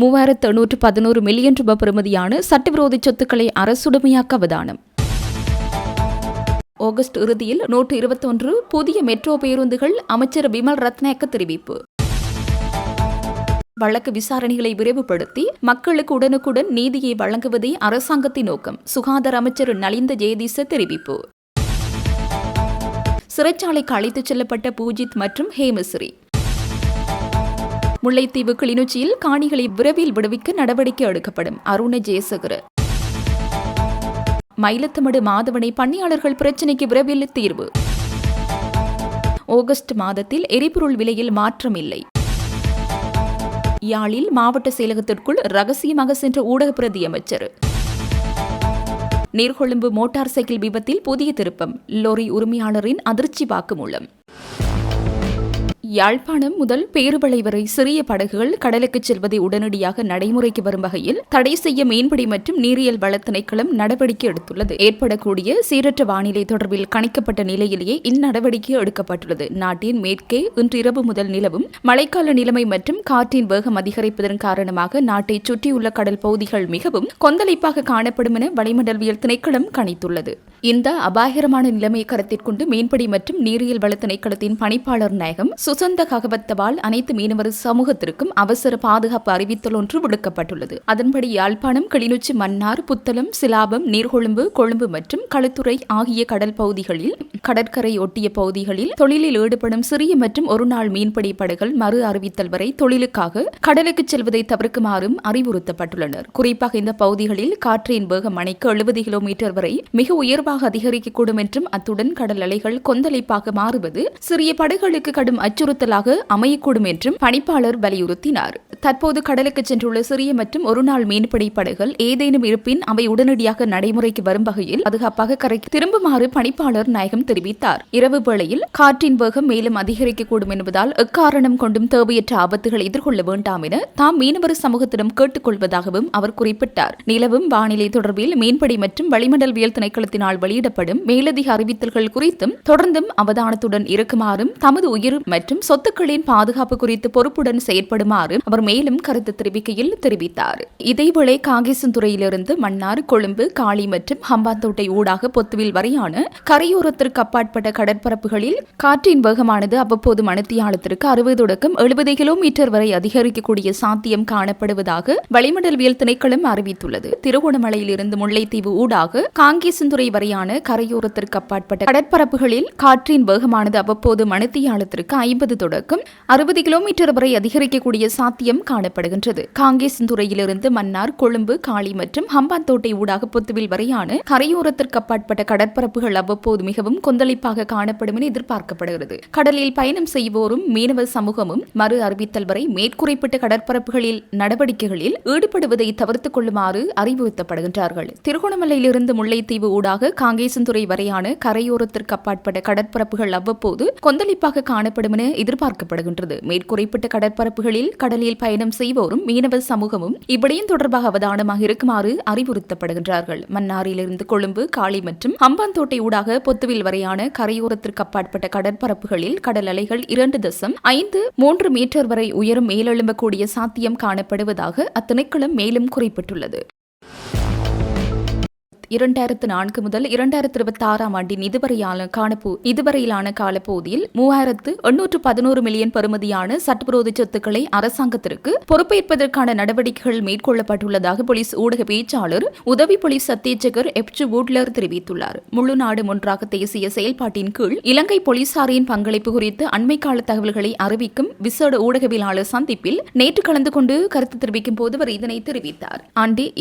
3811 million ரூபாய் பெறுமதியான சட்டவிரோத சொத்துக்களை அரசுடைமையாக்க அவதானம். ஆகஸ்ட் இறுதியில் 121 புதிய மெட்ரோ பேருந்துகள் அமைச்சர் விமல் ரத்நாயக்க தெரிவிப்பு. வழக்கு விசாரணைகளை விரைவுபடுத்தி மக்களுக்கு உடனுக்குடன் நீதியை வழங்குவதே அரசாங்கத்தின் நோக்கம். சுகாதார அமைச்சர் நலிந்த ஜெயதீச தெரிவிப்பு. சிறைச்சாலைக்கு அழைத்துச் செல்லப்பட்ட பூஜித் மற்றும் ஹேமஸ்ரீ. முல்லைத்தீவு கிளிநொச்சியில் காணிகளை விரைவில் விடுவிக்க நடவடிக்கை எடுக்கப்படும். அருண ஜெயசேகர. மயிலத்தமடு மாதவனை பணியாளர்கள் பிரச்சினைக்கு விரைவில் தீர்வு. ஆகஸ்ட் மாதத்தில் எரிபொருள் விலையில் மாற்றம் இல்லை. யாழில் மாவட்ட செயலகத்திற்குள் ரகசியமாக சென்ற ஊடக பிரதி அமைச்சர். நீர்கொழும்பு மோட்டார் சைக்கிள் விபத்தில் புதிய திருப்பம். லோரி உரிமையாளரின் அதிர்ச்சி வாக்குமூலம். யாழ்ப்பாணம் முதல் பேருவளை வரை சிறிய படகுகள் கடலுக்கு செல்வதை உடனடியாக நடைமுறைக்கு வரும் வகையில் தடை செய்ய மீன்பிடி மற்றும் நீரியல் வள திணைக்களம் நடவடிக்கை எடுத்துள்ளது. ஏற்படக்கூடிய சீரற்ற வானிலை தொடர்பில் கணிக்கப்பட்ட நிலையிலேயே இந்நடவடிக்கை எடுக்கப்பட்டுள்ளது. நாட்டின் மேற்கே இன்றிரவு முதல் நிலவும் மழைக்கால நிலைமை மற்றும் காற்றின் வேகம் அதிகரிப்பதன் காரணமாக நாட்டை சுற்றியுள்ள கடல் பகுதிகள் மிகவும் கொந்தளிப்பாக காணப்படும் என வளிமண்டலவியல் திணைக்களம் கணித்துள்ளது. இந்த அபாயகரமான நிலைமையை கருத்தில் கொண்டு மீன்பிடி மற்றும் நீரியல் வள திணைக்களத்தின் பணிப்பாளர் நாயகம் சுசந்த ககவத்தவால் அனைத்து மீனவர் சமூகத்திற்கும் அவசர பாதுகாப்பு அறிவித்தல் ஒன்று விடுக்கப்பட்டுள்ளது. அதன்படி யாழ்ப்பாணம், கிளிநொச்சி, மன்னார், புத்தளம், சிலாபம், நீர்கொழும்பு, கொழும்பு மற்றும் களுத்துறை ஆகிய கடல் பகுதிகளில் கடற்கரை ஒட்டிய பகுதிகளில் தொழிலில் ஈடுபடும் சிறிய மற்றும் ஒருநாள் மீன்பிடி படகுகள் மறு அறிவித்தல் வரை தொழிலுக்காக கடலுக்கு செல்வதை தவிர்க்குமாறும் அறிவுறுத்தப்பட்டுள்ளனர். குறிப்பாக இந்த பகுதிகளில் காற்றின் வேகம் மணிக்கு 70 கிலோமீட்டர் வரை மிக உயர்வாக அதிகரிக்கக்கூடும் என்றும் அத்துடன் கடல் அலைகள் கொந்தளிப்பாக மாறுவது சிறிய படகுகளுக்கு கடும் அச்சுறுத்தலாக அமையக்கூடும் என்றும் பணிப்பாளர் வலியுறுத்தினார். தற்போது கடலுக்கு சென்றுள்ள சிறிய மற்றும் ஒருநாள் மீன்பிடி படகுகள் ஏதேனும் இருப்பின் அவை உடனடியாக நடைமுறைக்கு வரும் வகையில் பாதுகாப்பாக கரைக்கு திரும்புமாறு பணிப்பாளர் நாயகம் தெரிவித்தார். இரவு வேளையில் காற்றின் வேகம் மேலும் அதிகரிக்கக்கூடும் என்பதால் எக்காரணம் கொண்டும் தேவையற்ற ஆபத்துகளை எதிர்கொள்ள வேண்டாம் என தாம் மீனவர் சமூகத்திடம் கேட்டுக்கொள்வதாகவும் அவர் குறிப்பிட்டார். நிலவும் வானிலை தொடர்பில் மீன்பிடி மற்றும் வளிமண்டலவியல் திணைக்களத்தினால் வெளியிடப்படும் மேலதிக அறிவித்தல்கள் குறித்தும் தொடர்ந்தும் அவதானத்துடன் இருக்குமாறும் தமது உயிர் மற்றும் சொத்துக்களின் பாதுகாப்பு குறித்து பொறுப்புடன் செயற்படுமாறு அவர் மேலும் கருத்து தெரிவிக்கையில் தெரிவித்தார். இதேவேளை காங்கேசன்துறையிலிருந்து மன்னார், கொழும்பு, காளி மற்றும் ஹம்பாந்தோட்டை ஊடாக பொத்துவில் வரையான கரையோரத்திற்கு அப்பாற்பட்ட கடற்பரப்புகளில் காற்றின் வேகமானது அவ்வப்போது மணித்தியாலத்திற்கு 60 தொடக்கம் 70 கிலோமீட்டர் வரை அதிகரிக்கக்கூடிய சாத்தியம் காணப்படுவதாக வளிமண்டலவியல் திணைக்களம் அறிவித்துள்ளது. திருகோணமலையிலிருந்து முல்லைத்தீவு ஊடாக காங்கேசன்துறை வரையான கரையோரத்திற்கு அப்பாற்பட்ட கடற்பரப்புகளில் காற்றின் வேகமானது அவ்வப்போது மணித்தியாலத்திற்கு 50 தொடக்கம் 60 கிலோமீட்டர் வரை அதிகரிக்கக்கூடிய சாத்தியம் காணப்படுகின்றது. காங்கேசன்துறையிலிருந்து மன்னார், கொழும்பு, காளி மற்றும் ஹம்பாந்தோட்டை ஊடாக பொத்துவில் வரையான கரையோரத்திற்கு அப்பாற்பட்ட கடற்பரப்புகள் அவ்வப்போது மிகவும் கொந்தளிப்பாக காணப்படும் என எதிர்பார்க்கப்படுகிறது. கடலில் பயணம் செய்வோரும் மீனவ சமூகமும் மறு அறிவித்தல் வரை மேற்குறிப்பிட்ட கடற்பரப்புகளில் நடவடிக்கைகளில் ஈடுபடுவதை தவிர்த்துக் கொள்ளுமாறு அறிவுறுத்தப்படுகின்றார்கள். திருகோணமலையிலிருந்து முல்லைத்தீவு ஊடாக காங்கேசன்துறை வரையான கரையோரத்திற்கு அப்பாற்பட்ட கடற்பரப்புகள் அவ்வப்போது கொந்தளிப்பாக காணப்படும் என எதிர்பார்க்கப்படுகின்றது. மேற்குறிப்பிட்ட கடற்பரப்புகளில் கடலில் பயணம் செய்வோரும் மீனவ சமூகமும் இவ்விடயம் தொடர்பாக அவதானமாக இருக்குமாறு அறிவுறுத்தப்படுகின்றார்கள். மன்னாரிலிருந்து கொழும்பு, காளி மற்றும் ஹம்பாந்தோட்டை ஊடாக பொத்துவில் வரையான கரையோரத்திற்கு அப்பாற்பட்ட கடற்பரப்புகளில் கடல் அலைகள் 2.53 மீட்டர் வரை உயரம் மேலெழும்பக்கூடிய சாத்தியம் காணப்படுவதாக அத்திணைக்களம் மேலும் குறிப்பிட்டுள்ளது. 2004 முதல் 2026 ஆண்டின் இதுவரையிலான காலப்பகுதியில் 3811 மில்லியன் பெறுமதியான சட்டவிரோத சொத்துக்களை அரசாங்கத்திற்கு பொறுப்பேற்பதற்கான நடவடிக்கைகள் மேற்கொள்ளப்பட்டுள்ளதாக போலீஸ் ஊடக பேச்சாளர் உதவி போலீஸ் அத்தியட்சகர் எப்சு வூட்லர் தெரிவித்துள்ளார். முழு நாடு ஒன்றாக தேசிய செயல்பாட்டின் கீழ் இலங்கை போலீசாரின் பங்களிப்பு குறித்து அண்மைக்கால தகவல்களை அறிவிக்கும் விசேட ஊடகவியலாளர் சந்திப்பில் நேற்று கலந்து கொண்டு கருத்து தெரிவிக்கும் போது அவர் இதனை தெரிவித்தார்.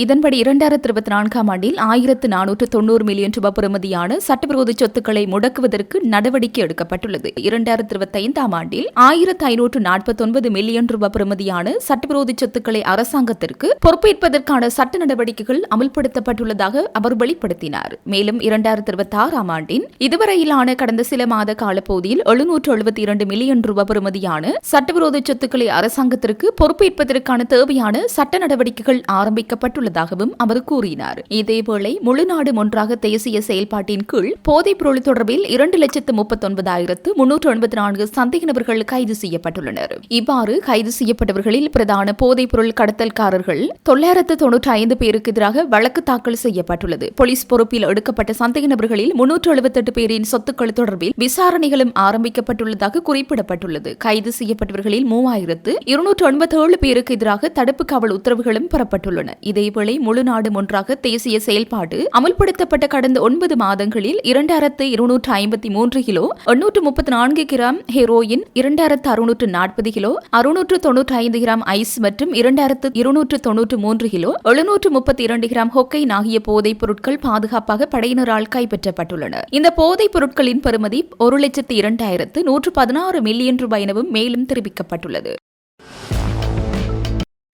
இதன்படி 2024 ஆண்டில் 1490 மில்லியன் ரூபாய் பெறுமதியான சட்டவிரோத சொத்துக்களை முடக்குவதற்கு நடவடிக்கை எடுக்கப்பட்டுள்ளது. 2025 ஆண்டில் 1549 மில்லியன் ரூபாய் பெறுமதியான சட்டவிரோத சொத்துக்களை அரசாங்கத்திற்கு பொறுப்பேற்பதற்கான சட்ட நடவடிக்கைகள் அமல்படுத்தப்பட்டுள்ளதாக அவர் வெளிப்படுத்தினார். மேலும் 2026 ஆண்டின் இதுவரையிலான கடந்த சில மாத காலப்பகுதியில் 772 மில்லியன் ரூபாய் பெறுமதியான சட்டவிரோத சொத்துக்களை அரசாங்கத்திற்கு பொறுப்பேற்பதற்கான தேவையான சட்ட நடவடிக்கைகள் ஆரம்பிக்கப்பட்டுள்ளதாகவும் அவர் கூறினார். இதேவேளை முழுநாடு ஒன்றாக தேசிய செயல்பாட்டின் கீழ் போதைப் பொருள் தொடர்பில் 2,39,394 சந்தேக நபர்கள் கைது செய்யப்பட்டுள்ளனர். இவ்வாறு கைது செய்யப்பட்டவர்களில் பிரதான போதைப் பொருள் கடத்தல்காரர்கள் 995 பேருக்கு எதிராக வழக்கு தாக்கல் செய்யப்பட்டுள்ளது. போலீஸ் பொறுப்பில் எடுக்கப்பட்ட சந்தேக நபர்களில் 378 பேரின் சொத்துக்கள் தொடர்பில் விசாரணைகளும் ஆரம்பிக்கப்பட்டுள்ளதாக குறிப்பிடப்பட்டுள்ளது. கைது செய்யப்பட்டவர்களில் 3,297 பேருக்கு எதிராக தடுப்பு காவல் உத்தரவுகளும் பெறப்பட்டுள்ளன. இதேவேளை முழுநாடு ஒன்றாக தேசிய செயல்பாடு அமல்படுத்தப்பட்ட கடந்த 9 மாதங்களில் 2,253 kilo 834 gram heroin, 2,640 kilo 695 gram ice மற்றும் 2,293 கிலோ 732 கிராம் ஹொக்கைன் ஆகிய போதைப் பொருட்கள் பாதுகாப்பாக படையினரால் கைப்பற்றப்பட்டுள்ளன. இந்த போதைப் பொருட்களின் பெறுமதி 1,02,116 மில்லியன் ரூபாய் எனவும் மேலும் தெரிவிக்கப்பட்டுள்ளது.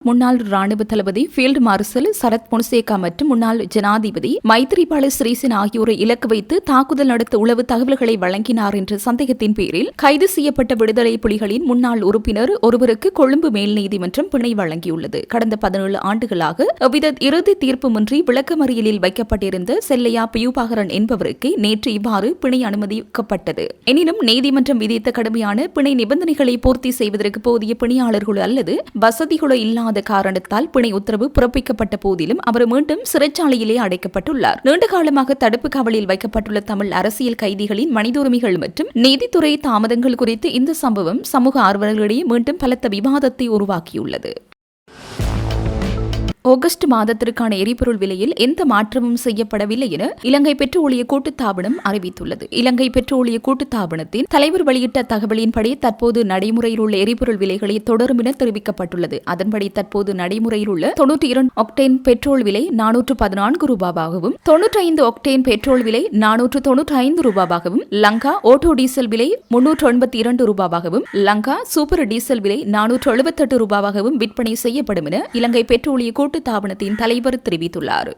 முன்னாள் ராணுவ தளபதி ஃபீல்டு மார்ஷல் சரத் பொன்சேகா மற்றும் முன்னாள் ஜனாதிபதி மைத்ரிபால சிறிசேன ஆகியோரை இலக்கு வைத்து தாக்குதல் நடத்த உளவு தகவல்களை வழங்கினார் என்ற சந்தேகத்தின் பேரில் கைது செய்யப்பட்ட விடுதலை புலிகளின் முன்னாள் உறுப்பினர் ஒருவருக்கு கொழும்பு மேல் நீதிமன்றம் பிணை வழங்கியுள்ளது. கடந்த 17 ஆண்டுகளாக எவ்வித இறுதி தீர்ப்புமின்றி விளக்கமறியலில் வைக்கப்பட்டிருந்த செல்லையா பியூபாகரன் என்பவருக்கு நேற்று இவ்வாறு பிணை அனுமதிக்கப்பட்டது. எனினும் நீதிமன்றம் விதித்த கடுமையான பிணை நிபந்தனைகளை பூர்த்தி செய்வதற்கு போதிய பிணையாளர்கள் அல்லது வசதிகளோ இல்லாத காரணத்தால் பிணை உத்தரவு பிறப்பிக்கப்பட்ட போதிலும் அவர் மீண்டும் சிறைச்சாலையிலே அடைக்கப்பட்டுள்ளார். நீண்ட காலமாக தடுப்பு காவலில் வைக்கப்பட்டுள்ள தமிழ் அரசியல் கைதிகளின் மனித உரிமைகள் மற்றும் நீதித்துறை தாமதங்கள் குறித்து இந்த சம்பவம் சமூக ஆர்வலர்களிடையே மீண்டும் பலத்த விவாதத்தை உருவாக்கியுள்ளது. ஆகஸ்ட் மாதத்திற்கான எரிபொருள் விலையில் எந்த மாற்றமும் செய்யப்படவில்லை என இலங்கை பெட்ரோலிய கூட்டுத்தாபனம் அறிவித்துள்ளது. இலங்கை பெட்ரோலிய கூட்டுத்தாபனத்தின் தலைவர் வெளியிட்ட தகவலின்படி தற்போது நடைமுறையில் உள்ள எரிபொருள் விலைகளை தொடரும் என தெரிவிக்கப்பட்டுள்ளது. அதன்படி தற்போது நடைமுறையில் உள்ள 92 ஒக்டேன் பெட்ரோல் விலை 414 ரூபாவாகவும் 95 ஒக்டேன் பெட்ரோல் விலை 495 ரூபாவாகவும் லங்கா ஓட்டோ டீசல் விலை 382 ரூபாவாகவும் லங்கா சூப்பர் டீசல் விலை 478 ரூபாவாகவும் விற்பனை செய்யப்படும் என இலங்கை பெட்ரோலிய தாபனத்தின் தலைவர் தெரிவித்துள்ளார்.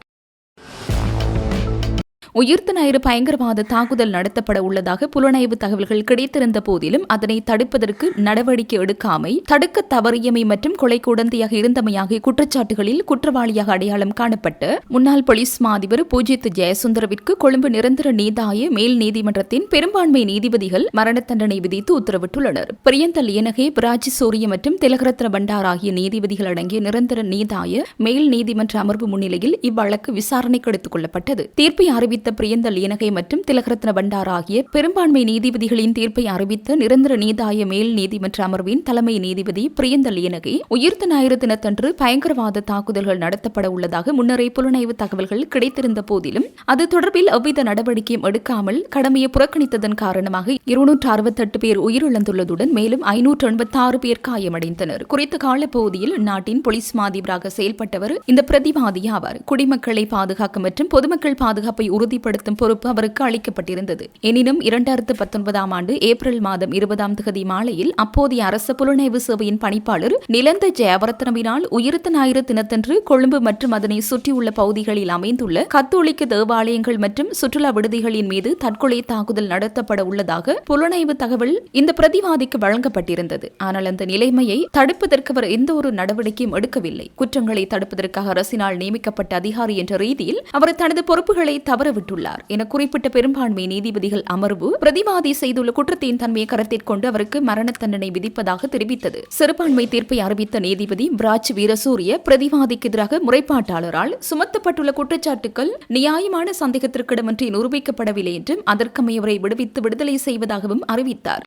உயிர்த்த ஞாயிறு பயங்கரவாத தாக்குதல் நடத்தப்பட உள்ளதாக புலனாய்வு தகவல்கள் கிடைத்திருந்த போதிலும் அதனை தடுப்பதற்கு நடவடிக்கை எடுக்காமை, தடுக்க தவறியமை மற்றும் கொலைக்கு உடந்தையாக இருந்தமையாகிய குற்றச்சாட்டுகளில் குற்றவாளியாக அடையாளம் காணப்பட்ட முன்னாள் போலீஸ் மாதிபர் பூஜித் ஜெயசுந்தரவிற்கு கொழும்பு நிரந்தர நீதாய மேல் நீதிமன்றத்தின் பெரும்பான்மை நீதிபதிகள் மரண தண்டனை விதித்து உத்தரவிட்டுள்ளனர். பிரியந்த லியனகே, பிராஜி சூரிய மற்றும் திலகரத்ன பண்டார் ஆகிய நீதிபதிகள் அடங்கிய நிரந்தர நீதாய மேல் நீதிமன்ற அமர்வு முன்னிலையில் இவ்வழக்கு விசாரணைக்கு எடுத்துக் கொள்ளப்பட்டது. தீர்ப்பை அறிவித்த பிரியந்த லியனகே மற்றும் திலகரத்ன பண்டார் ஆகிய பெரும்பான்மை நீதிபதிகளின் தீர்ப்பை அறிவித்த நிரந்தர நீதாய மேல் நீதிமன்ற அமர்வின் தலைமை நீதிபதி பிரியந்த லியனகே உயிர்த்த ஞாயிறு தினத்தன்று பயங்கரவாத தாக்குதல்கள் நடத்தப்பட உள்ளதாக முன்னரே புலனாய்வு தகவல்கள் கிடைத்திருந்த போதிலும் அது தொடர்பில் எவ்வித நடவடிக்கையும் எடுக்காமல் கடமையை புறக்கணித்ததன் காரணமாக 268 பேர் உயிரிழந்துள்ளதுடன் மேலும் 586 பேர் காயமடைந்தனர். குறித்த காலப்பகுதியில் நாட்டின் போலீஸ் மாதிபராக செயல்பட்டவர் இந்த பிரதிவாதி ஆவார். குடிமக்களை பாதுகாக்க மற்றும் பொதுமக்கள் பாதுகாப்பை உறுதிப்படுத்தும் பொறுப்பு அவருக்கு அளிக்கப்பட்டிருந்தது. எனினும் 2019 ஆண்டு ஏப்ரல் மாதம் 20ஆம் தேதி மாலையில் அப்போதைய அரசு புலனாய்வு சேவையின் பணிப்பாளர் நிலந்த ஜெயவர்த்தனவினால் உயிர்த்த ஞாயிறு தினத்தன்று கொழும்பு மற்றும் அதனை சுற்றியுள்ள பகுதிகளில் அமைந்துள்ள கத்தோலிக்க தேவாலயங்கள் மற்றும் சுற்றுலா விடுதிகளின் மீது தற்கொலை தாக்குதல் நடத்தப்பட உள்ளதாக புலனாய்வு தகவல் இந்த பிரதிவாதிக்கு வழங்கப்பட்டிருந்தது. ஆனால் அந்த நிலைமையை தடுப்பதற்கு அவர் எந்த ஒரு நடவடிக்கையும் எடுக்கவில்லை. குற்றங்களை தடுப்பதற்காக அரசினால் நியமிக்கப்பட்ட அதிகாரி என்ற ரீதியில் அவர் தனது பொறுப்புகளை தவறவிட்டுள்ளார் என குறிப்பிட்ட பெரும்பான்மை நீதிபதிகள் அமர்வு பிரதிவாதி செய்துள்ள குற்றத்தின் தன்மையை கருத்தில் கொண்டு அவருக்கு மரண தண்டனை விதிப்பதாக தெரிவித்தது. சிறுபான்மை தீர்ப்பை அறிவித்த நீதிபதி பிராஜ் வீரசூரிய பிரதிவாதிக்கு எதிராக முறைப்பாட்டாளரால் சுமத்தப்பட்டுள்ள குற்றச்சாட்டுகள் நியாயமான சந்தேகத்திற்கிடமின்றி நிரூபிக்கப்படவில்லை என்றும் அதற்கமையவரை விடுவித்து விடுதலை செய்வதாகவும் அறிவித்தார்.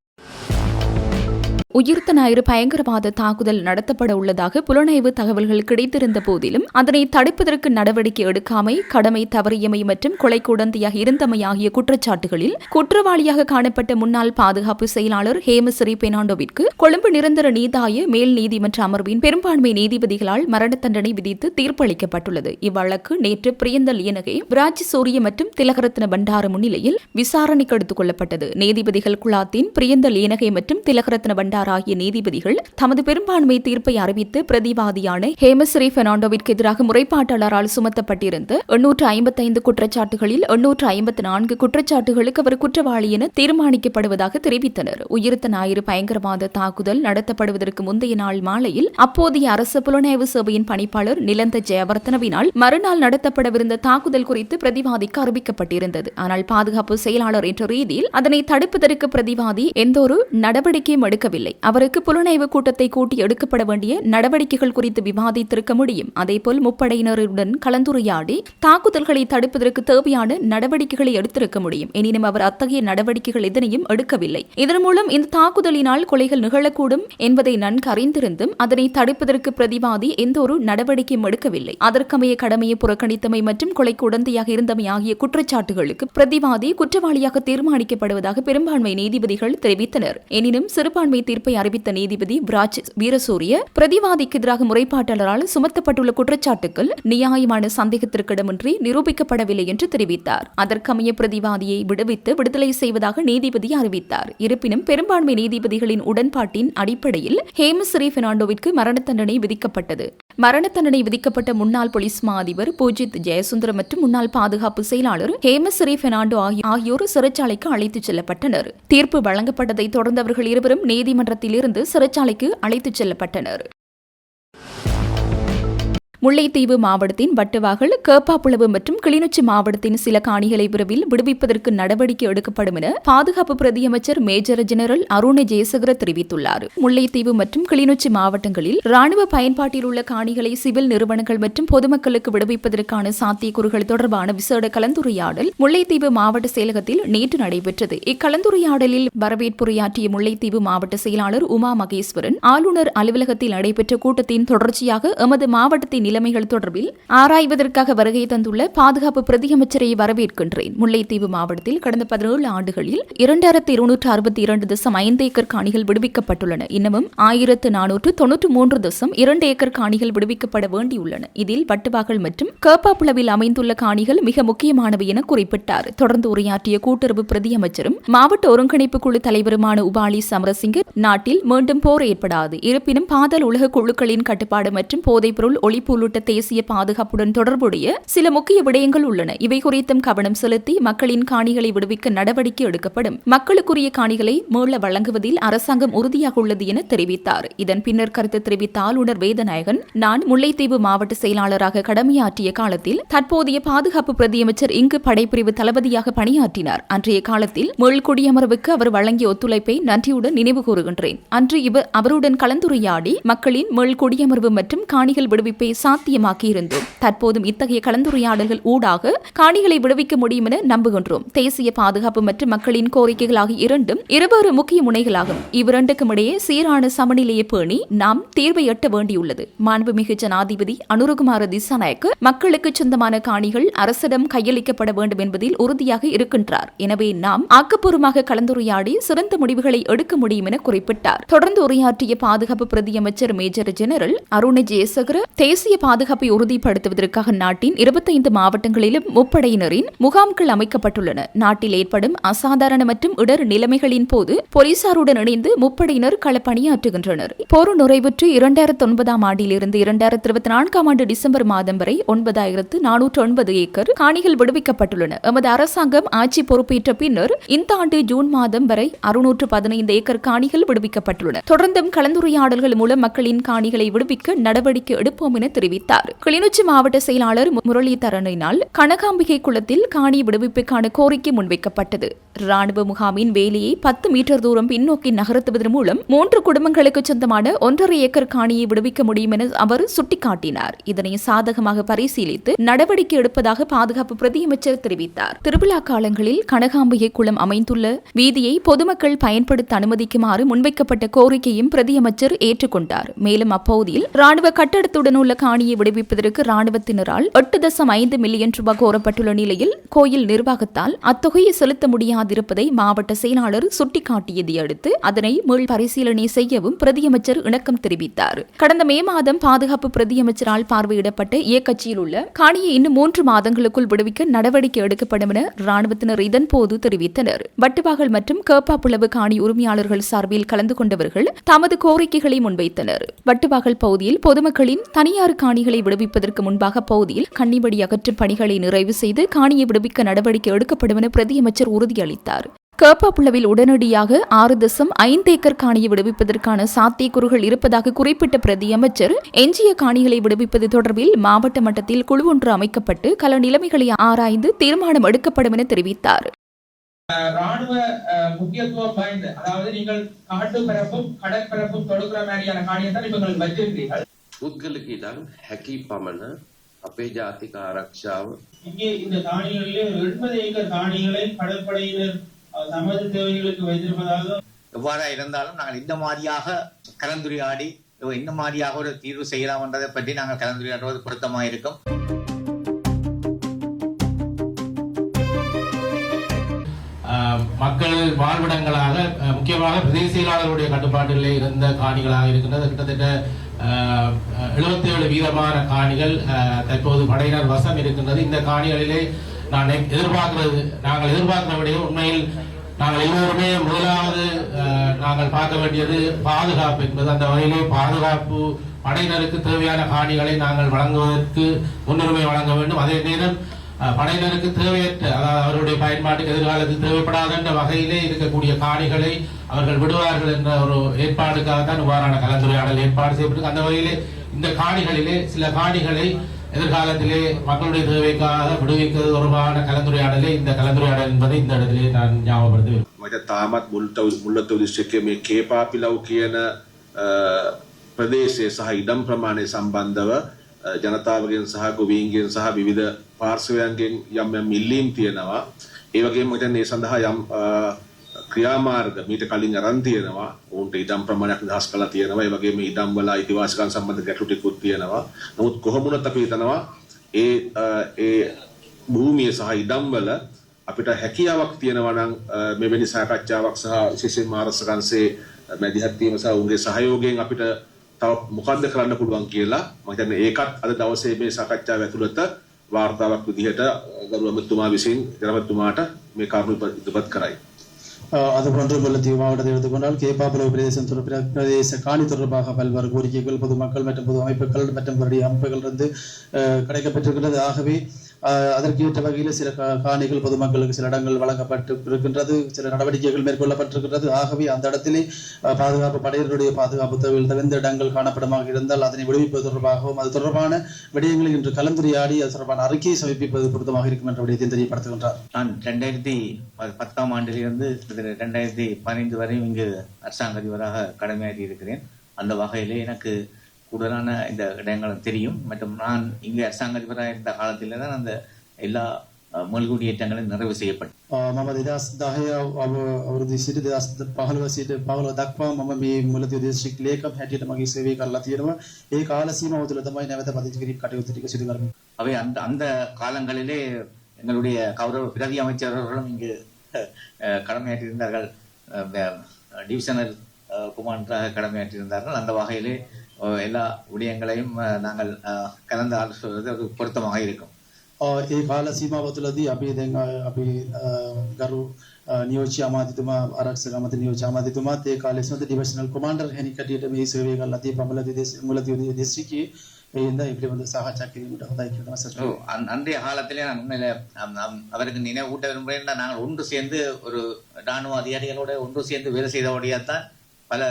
உயிர்த்த ஞாயிறு பயங்கரவாத தாக்குதல் நடத்தப்பட உள்ளதாக புலனாய்வு தகவல்கள் கிடைத்திருந்த போதிலும் அதனை தடுப்பதற்கு நடவடிக்கை எடுக்காமை, கடமை தவறியமை மற்றும் கொலைக்கு உடந்தையாக இருந்தமை ஆகிய குற்றச்சாட்டுகளில் குற்றவாளியாக காணப்பட்ட முன்னாள் பாதுகாப்பு செயலாளர் ஹேமசிறி பெர்னாண்டோவிற்கு கொழும்பு நிரந்தர நீதாய மேல் நீதிமன்ற அமர்வின் பெரும்பான்மை நீதிபதிகளால் மரண தண்டனை விதித்து தீர்ப்பளிக்கப்பட்டுள்ளது. இவ்வழக்கு நேற்று பிரியந்த லியனகே, பிராஜி சூரிய மற்றும் திலகரத்ன பண்டார முன்னிலையில் விசாரணைக்கு எடுத்துக் கொள்ளப்பட்டது. நீதிபதிகள் குழாத்தின் பிரியந்த லியனகே மற்றும் திலகரத்ன பண்டார மேற்கொண்டுள்ளார் ஆகிய நீதிபதிகள் தமது பெரும்பான்மை தீர்ப்பை அறிவித்து பிரதிவாதியான ஹேமஸ்ரீ பெர்னாண்டோவிற்கு எதிராக முறைப்பாட்டாளரால் சுமத்தப்பட்டிருந்த 855 குற்றச்சாட்டுகளில் 854 குற்றச்சாட்டுகளுக்கு அவர் குற்றவாளி என தீர்மானிக்கப்படுவதாக தெரிவித்தனர். உயிர்த்த ஞாயிறு பயங்கரவாத தாக்குதல் நடத்தப்படுவதற்கு முந்தைய நாள் மாலையில் அப்போதைய அரசு புலனாய்வு சேவையின் பணிப்பாளர் நிலந்த ஜெயவர்தனவினால் மறுநாள் நடத்தப்படவிருந்த தாக்குதல் குறித்து பிரதிவாதிக்கு அறிவிக்கப்பட்டிருந்தது. ஆனால் பாதுகாப்பு செயலாளர் என்ற ரீதியில் அதனை தடுப்பதற்கு பிரதிவாதி எந்தொரு நடவடிக்கையும் எடுக்கவில்லை. அவருக்கு புலனாய்வு கூட்டத்தை கூட்டி எடுக்கப்பட வேண்டிய நடவடிக்கைகள் குறித்து விவாதித்திருக்க முடியும். அதேபோல் முப்படையினருடன் கலந்துரையாடி தாக்குதல்களை தடுப்பதற்கு தேவையான நடவடிக்கைகளை எடுத்திருக்க முடியும். எனினும் அவர் அத்தகைய நடவடிக்கைகள் எதனையும் எடுக்கவில்லை. இதன் மூலம் இந்த தாக்குதலினால் கொலைகள் நிகழக்கூடும் என்பதை நன்கு அறிந்திருந்தும் அதனை தடுப்பதற்கு பிரதிவாதி எந்தொரு நடவடிக்கையும் எடுக்கவில்லை. அதற்கமைய கடமையை புறக்கணித்தமை மற்றும் கொலைக்கு உடந்தையாக இருந்தமை ஆகிய குற்றச்சாட்டுகளுக்கு பிரதிவாதி குற்றவாளியாக தீர்மானிக்கப்படுவதாக பெரும்பான்மை நீதிபதிகள் தெரிவித்தனர். எனினும் சிறுபான்மை தீர்ப்பை அறிவித்த நீதிபதி விராஜ் வீரசூரிய பிரதிவாதிக்கு எதிராக முறைப்பாட்டாளரால் சுமத்தப்பட்டுள்ள குற்றச்சாட்டுகள் நியாயமான சந்தேகத்திற்கிடமின்றி நிரூபிக்கப்படவில்லை என்று தெரிவித்தார். அதற்கமைய பிரதிவாதியை விடுவித்து விடுதலை செய்வதாக நீதிபதி அறிவித்தார். இருப்பினும் பெரும்பான்மை நீதிபதிகளின் உடன்பாட்டின் அடிப்படையில் ஹேமஸ்ரீ பெர்னாண்டோவிற்கு மரண தண்டனை விதிக்கப்பட்டது. மரண தண்டனை விதிக்கப்பட்ட முன்னாள் போலீஸ் மா அதிபர் பூஜித் ஜெயசுந்தரம் மற்றும் முன்னாள் பாதுகாப்பு செயலாளர் ஹேமஸ்ரீ பெர்னாண்டோ ஆகியோர் சிறைச்சாலைக்கு அழைத்துச் செல்லப்பட்டனர். தீர்ப்பு வழங்கப்பட்டதை தொடர்ந்து அவர்கள் இருவரும் நீதிமன்றத்திலிருந்து சிறைச்சாலைக்கு அழைத்துச் செல்லப்பட்டனர். முல்லைத்தீவு மாவட்டத்தின் வட்டுவாகல், கேப்பாப்புலவு மற்றும் கிளிநொச்சி மாவட்டத்தின் சில காணிகளை விரைவில் விடுவிப்பதற்கு நடவடிக்கை எடுக்கப்படும் என பாதுகாப்பு பிரதியமைச்சர் மேஜர் ஜெனரல் அருண ஜெயசேகர தெரிவித்துள்ளார். முல்லைத்தீவு மற்றும் கிளிநொச்சி மாவட்டங்களில் ராணுவ பயன்பாட்டில் உள்ள காணிகளை சிவில் நிறுவனங்கள் மற்றும் பொதுமக்களுக்கு விடுவிப்பதற்கான சாத்தியக்கூறுகள் தொடர்பான விசேட கலந்துரையாடல் முல்லைத்தீவு மாவட்ட செயலகத்தில் நேற்று நடைபெற்றது. இக்கலந்துரையாடலில் வரவேற்புரையாற்றிய முல்லைத்தீவு மாவட்ட செயலாளர் உமா மகேஸ்வரன், ஆளுநர் அலுவலகத்தில் நடைபெற்ற கூட்டத்தின் தொடர்ச்சியாக எமது மாவட்டத்தின் நிலைமைகள் தொடர்பில் ஆராய்வதற்காக வருகை தந்துள்ள பாதுகாப்பு பிரதியமைச்சரை வரவேற்கின்றேன். முல்லைத்தீவு மாவட்டத்தில் கடந்த 17 ஆண்டுகளில் 2262.5 ஏக்கர் காணிகள் விடுவிக்கப்பட்டுள்ளன. இன்னமும் 1493.2 ஏக்கர் காணிகள் விடுவிக்கப்பட வேண்டியுள்ளன. இதில் வட்டுவாகல் மற்றும் கேப்பாப்புலவில் அமைந்துள்ள காணிகள் மிக முக்கியமானவை என குறிப்பிட்டார். தொடர்ந்து உரையாற்றிய கூட்டுறவு பிரதியமைச்சரும் மாவட்ட ஒருங்கிணைப்பு குழு தலைவருமான உபாலி சமரசிங்க, நாட்டில் மீண்டும் போர் ஏற்படாது, இருப்பினும் பாதாள உலக குழுக்களின் கட்டுப்பாடு மற்றும் போதைப்பொருள் ஒழிப்பு உள்ளிட்ட தேசிய பாதுகாப்புடன் தொடர்புடைய சில முக்கிய விடயங்கள் உள்ளன. இவை குறித்தும் கவனம் செலுத்தி மக்களின் காணிகளை விடுவிக்க நடவடிக்கை எடுக்கப்படும். மக்களுக்குரிய காணிகளை மீள வழங்குவதில் அரசாங்கம் உறுதியாக உள்ளது என தெரிவித்தார். இதன் பின்னர் கருத்து தெரிவித்த ஆளுநர் வேதநாயகன், நான் முல்லைத்தீவு மாவட்ட செயலாளராக கடமையாற்றிய காலத்தில் தற்போதைய பாதுகாப்பு பிரதியமைச்சர் இங்கு படைப்பிரிவு தளபதியாக பணியாற்றினார். அன்றைய காலத்தில் மீள்குடியமர்வுக்கு அவர் வழங்கிய ஒத்துழைப்பை நன்றியுடன் நினைவு கூறுகின்றேன். அன்று அவருடன் கலந்துரையாடி மக்களின் மீள்குடியமர்வு மற்றும் காணிகள் விடுவிப்பை சாத்தியமாக்கியிருந்தோம். தற்போதும் இத்தகைய கலந்துரையாடல்கள் ஊடாக காணிகளை விடுவிக்க முடியும் என நம்புகின்றோம். தேசிய பாதுகாப்பு மற்றும் மக்களின் கோரிக்கைகள் ஆகிய இரண்டும் இருவேறு முக்கிய முனைகளாகும். இவ்விரண்டுக்கும் இடையே சீரான சமநிலையை பேணி நாம் தீர்வை எட்ட வேண்டியுள்ளது. மாண்புமிகு ஜனாதிபதி அனுரகுமார திசாநாயக்க மக்களுக்கு சொந்தமான காணிகள் அரசிடம் கையளிக்கப்பட வேண்டும் என்பதில் உறுதியாக இருக்கின்றார். எனவே நாம் ஆக்கப்பூர்வமாக கலந்துரையாடி சிறந்த முடிவுகளை எடுக்க முடியும் என குறிப்பிட்டார். தொடர்ந்து உரையாற்றிய பாதுகாப்பு பிரதியமைச்சர் மேஜர் ஜெனரல் அருண ஜெயசேகர, தேசிய பாதுகாப்பை உறுதிப்படுத்துவதற்காக நாட்டின் 25 மாவட்டங்களிலும் முப்படையினரின் முகாம்கள் அமைக்கப்பட்டுள்ளன. நாட்டில் ஏற்படும் அசாதாரண மற்றும் இடர் நிலைமைகளின் போது போலீசாருடன் இணைந்து முப்படையினர் களப்பணியாற்றுகின்றனர். போர் நிறைவுற்று 2009 ஆண்டிலிருந்து 2024 ஆண்டு டிசம்பர் மாதம் வரை 9409 ஏக்கர் காணிகள் விடுவிக்கப்பட்டுள்ளன. எமது அரசாங்கம் ஆட்சி பொறுப்பேற்ற பின்னர் இந்த ஆண்டு ஜூன் மாதம் வரை 615 ஏக்கர் காணிகள் விடுவிக்கப்பட்டுள்ளன. தொடர்ந்தும் கலந்துரையாடல்கள் மூலம் மக்களின் காணிகளை விடுவிக்க நடவடிக்கை எடுப்போம் என தெரிவித்தார். கிளிநொச்சி மாவட்ட செயலாளர் முரளிதரனினால் கனகாம்பிகை குளத்தில் காணி விடுவிப்புக்கான கோரிக்கை முன்வைக்கப்பட்டது. ராணுவ முகாமின் வேலையை 10 மீட்டர் தூரம் பின்னோக்கி நகர்த்துவதன் மூலம் 3 குடும்பங்களுக்கு சொந்தமான 1.5 ஏக்கர் காணியை விடுவிக்க முடியும் என அவர் சுட்டிக்காட்டினார். இதனை சாதகமாக பரிசீலித்து நடவடிக்கை எடுப்பதாக பாதுகாப்பு பிரதியமைச்சர் தெரிவித்தார். திருவிழா காலங்களில் கனகாம்பிகை குளம் அமைந்துள்ள வீதியை பொதுமக்கள் பயன்படுத்த அனுமதிக்குமாறு முன்வைக்கப்பட்ட கோரிக்கையும் பிரதியமைச்சர் ஏற்றுக்கொண்டார். மேலும் அப்பகுதியில் ராணுவ கட்டடத்துடன் உள்ள காணியை விடுவிப்பதற்கு ராணுவத்தினரால் 8.5 மில்லியன் ரூபாய் கோரப்பட்டுள்ள நிலையில் கோயில் நிர்வாகத்தால் அத்தொகையை செலுத்த முடியாதிருப்பதை மாவட்ட செயலாளர் சுட்டிக்காட்டியதை அடுத்து அதனை மீள் பரிசீலனை செய்யவும் பிரதியமைச்சர் இணக்கம் தெரிவித்தார். கடந்த மே மாதம் பாதுகாப்பு பிரதியமைச்சரால் பார்வையிடப்பட்ட இயக்கட்சியில் உள்ள காணியை இன்னும் 3 மாதங்களுக்குள் விடுவிக்க நடவடிக்கை எடுக்கப்படும் என ராணுவத்தினர் இதன்போது தெரிவித்தனர். வட்டுவாகல் மற்றும் கேப்பாப்புலவு காணி உரிமையாளர்கள் சார்பில் கலந்து கொண்டவர்கள் தமது கோரிக்கைகளை முன்வைத்தனர். வட்டுவாகல் பகுதியில் பொதுமக்களின் தனியார் காணிகளை விடுவிப்பதற்கு முன்பாக பகுதியில் கன்னிவடி அகற்றும் பணிகளை நிறைவு செய்து காணியை விடுவிக்க நடவடிக்கை எடுக்கப்படும் என பிரதியமைச்சர் உறுதியளித்தார். கேப்பாப்புலவில் உடனடியாக 6.5 ஏக்கர் காணியை விடுவிப்பதற்கான சாத்தியக்கூறுகள் இருப்பதாக குறிப்பிட்ட பிரதியமைச்சர் எஞ்சிய காணிகளை விடுவிப்பது தொடர்பில் மாவட்ட மட்டத்தில் குழு ஒன்று அமைக்கப்பட்டு கள நிலைமைகளை ஆராய்ந்து தீர்மானம் எடுக்கப்படும் என தெரிவித்தார். ராணுவ முக்கியத்துவம் வாய்ந்த, அதாவது நீங்கள் காட்டு பரப்பும் கடற்பரப்பும் தொடுக்கிற மாதிரியான காணியத்தான் இப்ப உங்களுக்கு வச்சிருக்கிறீர்கள். පුද්ගලිකයන් හැකි පමණ අපේ ජාතික ආරක්ෂාව இங்கே இந்த காணிகளிலே 80 ஏக்கர் காணிகளை கடற்படையினர் தமது தேவைகளுக்கு வைத்திருப்பதாக. எவ்வாறா இருந்தாலும் நாங்கள் இந்த மாதிரியாக கலந்துரையாடி இந்த மாதிரியாக ஒரு தீர்வு செய்யலாம் என்றதை பற்றி நாங்கள் கலந்துரையாடுவது பொருத்தமாக இருக்கும். மக்கள் வாழ்விடங்களாக முக்கியமாக பிரதேச செயலாளர்களுடைய கட்டுப்பாட்டிலே இருந்த காணிகளாக இருக்கின்றது. கிட்டத்தட்ட 77% காணிகள் தற்போது படையினர் வசம் இருக்கின்றது. இந்த காணிகளிலே நாங்கள் எதிர்பார்க்கிற விட உண்மையில் நாங்கள் எல்லோருமே முதலாவது நாங்கள் பார்க்க வேண்டியது பாதுகாப்பு என்பது. அந்த வகையிலே பாதுகாப்பு படையினருக்கு தேவையான காணிகளை நாங்கள் வழங்குவதற்கு முன்னுரிமை வழங்க வேண்டும். அதே நேரம் படையினருக்கு தேவையற்ற, அதாவது அவருடைய பயன்பாட்டுக்கு எதிர்காலத்தில் தேவைப்படாத என்ற வகையிலே இருக்கக்கூடிய காணிகளை அவர்கள் விடுவார்கள் என்ற ஒரு ஏற்பாடுக்காகத்தான் இவ்வாறான கலந்துரையாடல் ஏற்பாடு செய்யப்பட்டு, அந்த வகையிலே இந்த காணிகளிலே சில காணிகளை எதிர்காலத்திலே மக்களுடைய தேவைக்காக விடுவிப்பது தொடர்பான கலந்துரையாடலே இந்த கலந்துரையாடல் என்பதை இந்த இடத்திலே நான் ஞாபகப்படுத்துவேன். තාමත් මුල්ලතොව දිස්ත්‍රික්කයේ මේ කේපාපිලව් කියන ප්‍රදේශයේ සහ ඉඩම් ප්‍රමාණය සම්බන්ධව ජනතාවගෙන් සහ ගොවීන්ගෙන් සහ විවිධ පාර්ශවයන්ගෙන් යම් යම් ඉල්ලීම් තියෙනවා. ඒ වගේම මම ඒ සඳහා යම් ක්‍රියාමාර්ග මීට කලින් අරන් තියෙනවා. උන්ට ඉඩම් ප්‍රමාණයක් නිදහස් කරලා තියෙනවා. ඒ වගේම ඉඩම් වල අයිතිවාසිකම් සම්බන්ධ ගැටලු ටිකකුත් තියෙනවා. නමුත් කොහොමුණත් අපි හිතනවා ඒ භූමිය සහ ඉඩම් වල අපිට හැකියාවක් තියෙනවා නම් මෙවැනි සාකච්ඡාවක් සහ විශේෂයෙන්ම ආරක්ෂකංශයේ මැදිහත් වීම සහ උන්ගේ සහයෝගයෙන් අපිට තව මොකක්ද කරන්න පුළුවන් කියලා මම හිතන්නේ ඒකත් අද දවසේ මේ සාකච්ඡාව ඇතුළත වාර්තාවක් විදිහට ගරු අමතුමා විසින් ජනමතුමාට මේ කරුණු ඉදිරිපත් කරයි. அதுபோன்று முல்லைத்தீவு மாவட்டத்தை எடுத்துக்கொண்டால் கேப்பாப்புலவு பிரதேசம் பிரதேச காணி தொடர்பாக பல்வேறு கோரிக்கைகள் பொதுமக்கள் மற்றும் பொது அமைப்புகள் மற்றும் அமைப்புகளிலிருந்து கிடைக்கப்பட்டிருக்கிறது. ஆகவே அதற்கேற்ற வகையில் சில காணிகள் பொதுமக்களுக்கு சில இடங்கள் வழங்கப்பட்டு இருக்கின்றது, சில நடவடிக்கைகள் மேற்கொள்ளப்பட்டிருக்கின்றது. ஆகவே அந்த இடத்திலே பாதுகாப்பு படையினருடைய பாதுகாப்பு தேவையில் தவிர்ந்த இடங்கள் காணப்படமாக இருந்தால் அதனை விடுவிப்பது தொடர்பாகவும் அது தொடர்பான விடயங்களை இன்று கலந்துரையாடி அது தொடர்பான அறிக்கையை சமர்ப்பிப்பது பொருத்தமாக இருக்கும் என்ற விடயத்தை தெரியப்படுத்துகின்றார். நான் 2010ஆம் ஆண்டிலிருந்து 2015 வரை இங்கு அரசாங்க அதிபராக கடமையாற்றி இருக்கிறேன். அந்த வகையிலே எனக்கு கூடுதலான இந்த இடங்களும் தெரியும். மற்றும் நான் இங்கு அரசாங்க அதிபராக இருந்த காலத்தில் தான் அந்த எல்லா මොල්ගුඩියටங்களும் நிறைவு செய்யப்பட்டது. මම 2010 අවුරුදු සිට 2015 සිට 15 දක්වා මම මේ මුලතිව් දිස්ත්‍රික් ලේකම් හැටියට මගේ සේවය කරලා තියෙනවා. ඒ කාල සීමාව තුළ තමයි නැවත පදිංචි කිරීම කටයුතු ටික සිදු කරන්නේ. அவை அந்த காலங்களிலே எங்களுடைய கௌரவ பிரதி அமைச்சர்களும் இங்கு கடமையாற்றியிருந்தார்கள். டிவிஷனல் குமாண்டராக கடமையாற்றியிருந்தார்கள். அந்த வகையிலே எல்லா விடயங்களையும் நாங்கள் கலந்து ஆலோசிப்பது பொருத்தமாக இருக்கும். ඒ කාල සීමාව තුළදී අපි දැන් අපි ගරු නියෝජ්‍ය අමාත්‍යතුමා ආරක්ෂක අමාත්‍ය නියෝජ්‍ය අමාත්‍යතුමාත් ඒ කාලේ සමත ඩිවිෂනල් කොමාන්ඩර් හැනිකටියට මේ සේවය කරලා තිබ්බ මුලතිව් දිස්ත්‍රික්කයේ இந்த இப்படி வந்து சாகச்சா கிரிமிட்ட உதாய்க்கிறோம் சார். அன்றைய காலத்திலே நான் உண்மையில அவருக்கு நினைவூட்ட விரும்புகிறேன். நாங்கள் ஒன்று சேர்ந்து ஒரு இராணுவ அதிகாரிகளோட ஒன்று சேர்ந்து வேலை செய்தபடியால்தான் பல